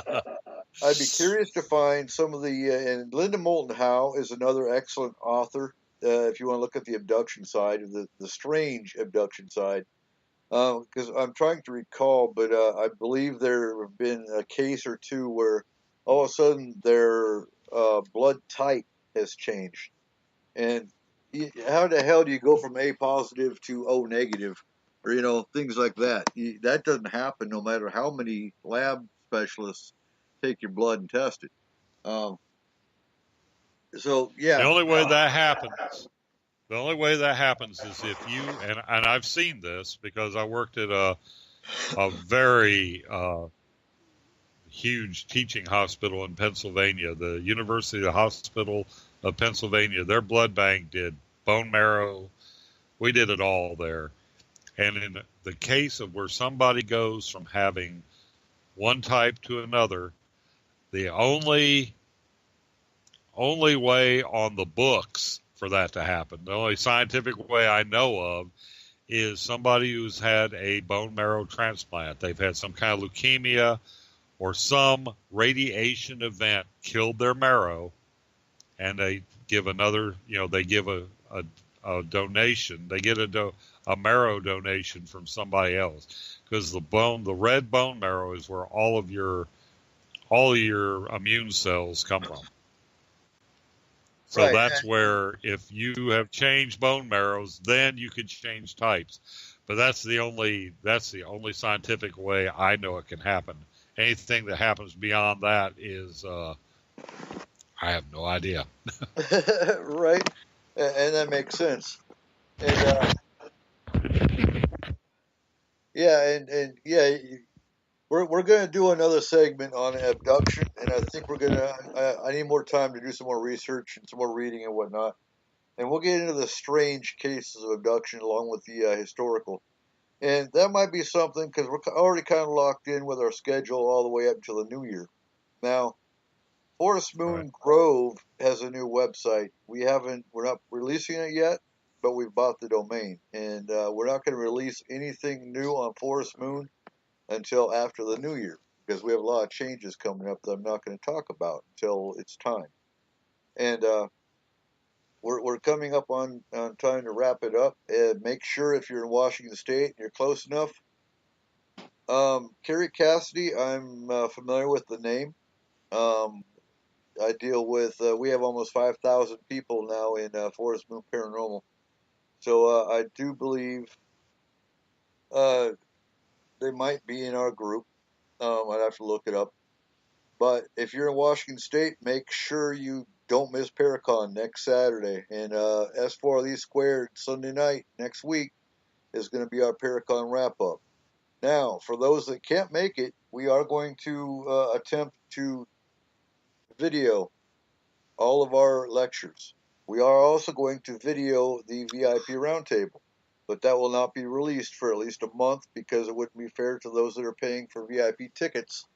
I'd be curious to find some of the. And Linda Moulton Howe is another excellent author. If you want to look at the abduction side, the strange abduction side, because I'm trying to recall, but I believe there have been a case or two where all of a sudden their blood type has changed, and how the hell do you go from A positive to O negative, or things like that? That doesn't happen no matter how many lab specialists take your blood and test it. Um, so The yeah, only way that happens, the only way that happens is if you and I've seen this because I worked at a very huge teaching hospital in Pennsylvania, the University Hospital of Pennsylvania. Their blood bank did bone marrow. We did it all there. And in the case of where somebody goes from having one type to another, the only way on the books for that to happen, the only scientific way I know of, is somebody who's had a bone marrow transplant. They've had some kind of leukemia or some radiation event killed their marrow, and they give another, they give a donation. They get a marrow donation from somebody else, because the red bone marrow is where all of your immune cells come from. So right. that's where, if you have changed bone marrows, then you could change types. But that's the only scientific way I know it can happen. Anything that happens beyond that is, I have no idea. Right, and that makes sense. And yeah, we're going to do another segment on abduction, and I think I need more time to do some more research and some more reading and whatnot, and we'll get into the strange cases of abduction along with the historical, and that might be something because we're already kind of locked in with our schedule all the way up until the new year. Now, Forest Moon Grove has a new website. We're not releasing it yet, but we've bought the domain, and we're not going to release anything new on Forest Moon until after the new year, because we have a lot of changes coming up that I'm not going to talk about until it's time. And we're coming up on time to wrap it up. And make sure, if you're in Washington State and you're close enough, Carrie Cassidy, I'm familiar with the name. I deal with, we have almost 5,000 people now in Forest Moon Paranormal. So I do believe they might be in our group. I'd have to look it up. But if you're in Washington State, make sure you don't miss Paracon next Saturday. And S4LE Squared Sunday night next week is going to be our Paracon wrap-up. Now, for those that can't make it, we are going to attempt to video all of our lectures. We are also going to video the VIP roundtable, but that will not be released for at least a month, because it wouldn't be fair to those that are paying for VIP tickets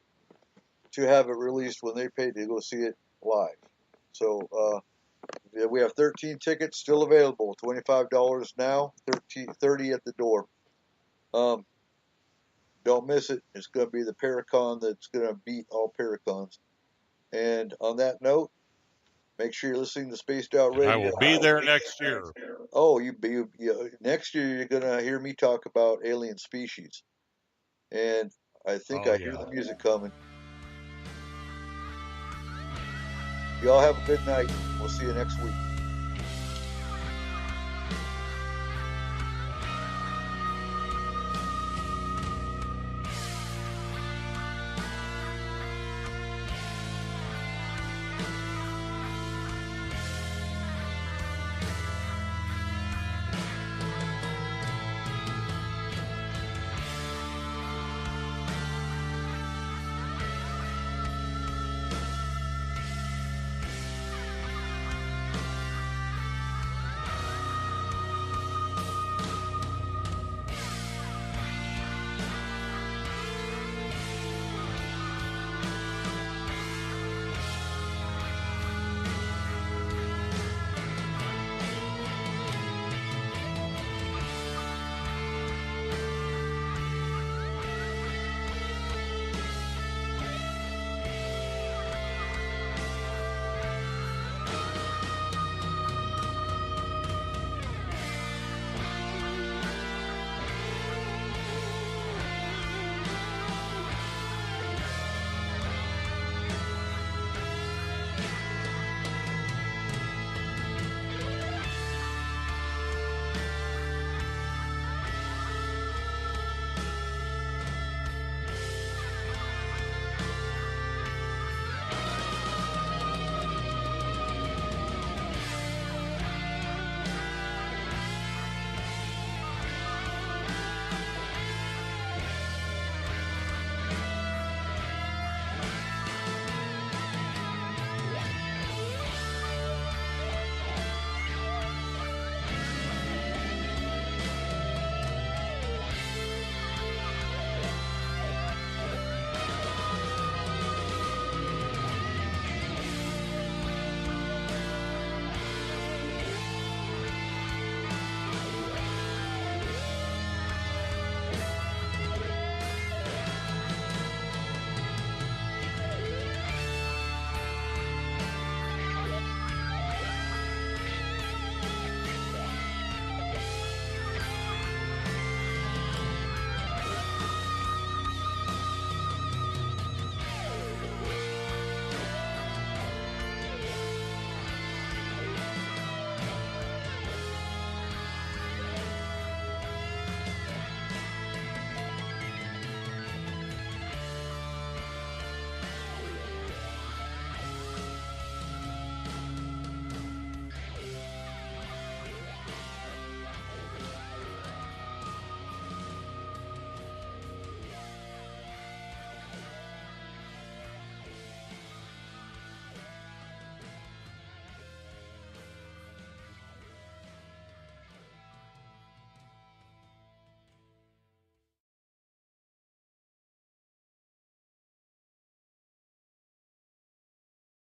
to have it released when they pay to go see it live. So we have 13 tickets still available, $25 now, $30 at the door. Don't miss it. It's going to be the Paracon that's going to beat all Paracons. And on that note, make sure you're listening to Spaced Out Radio. I will be there next year. Oh, next year you're going to hear me talk about alien species. And I think I hear the music coming. Y'all have a good night. We'll see you next week.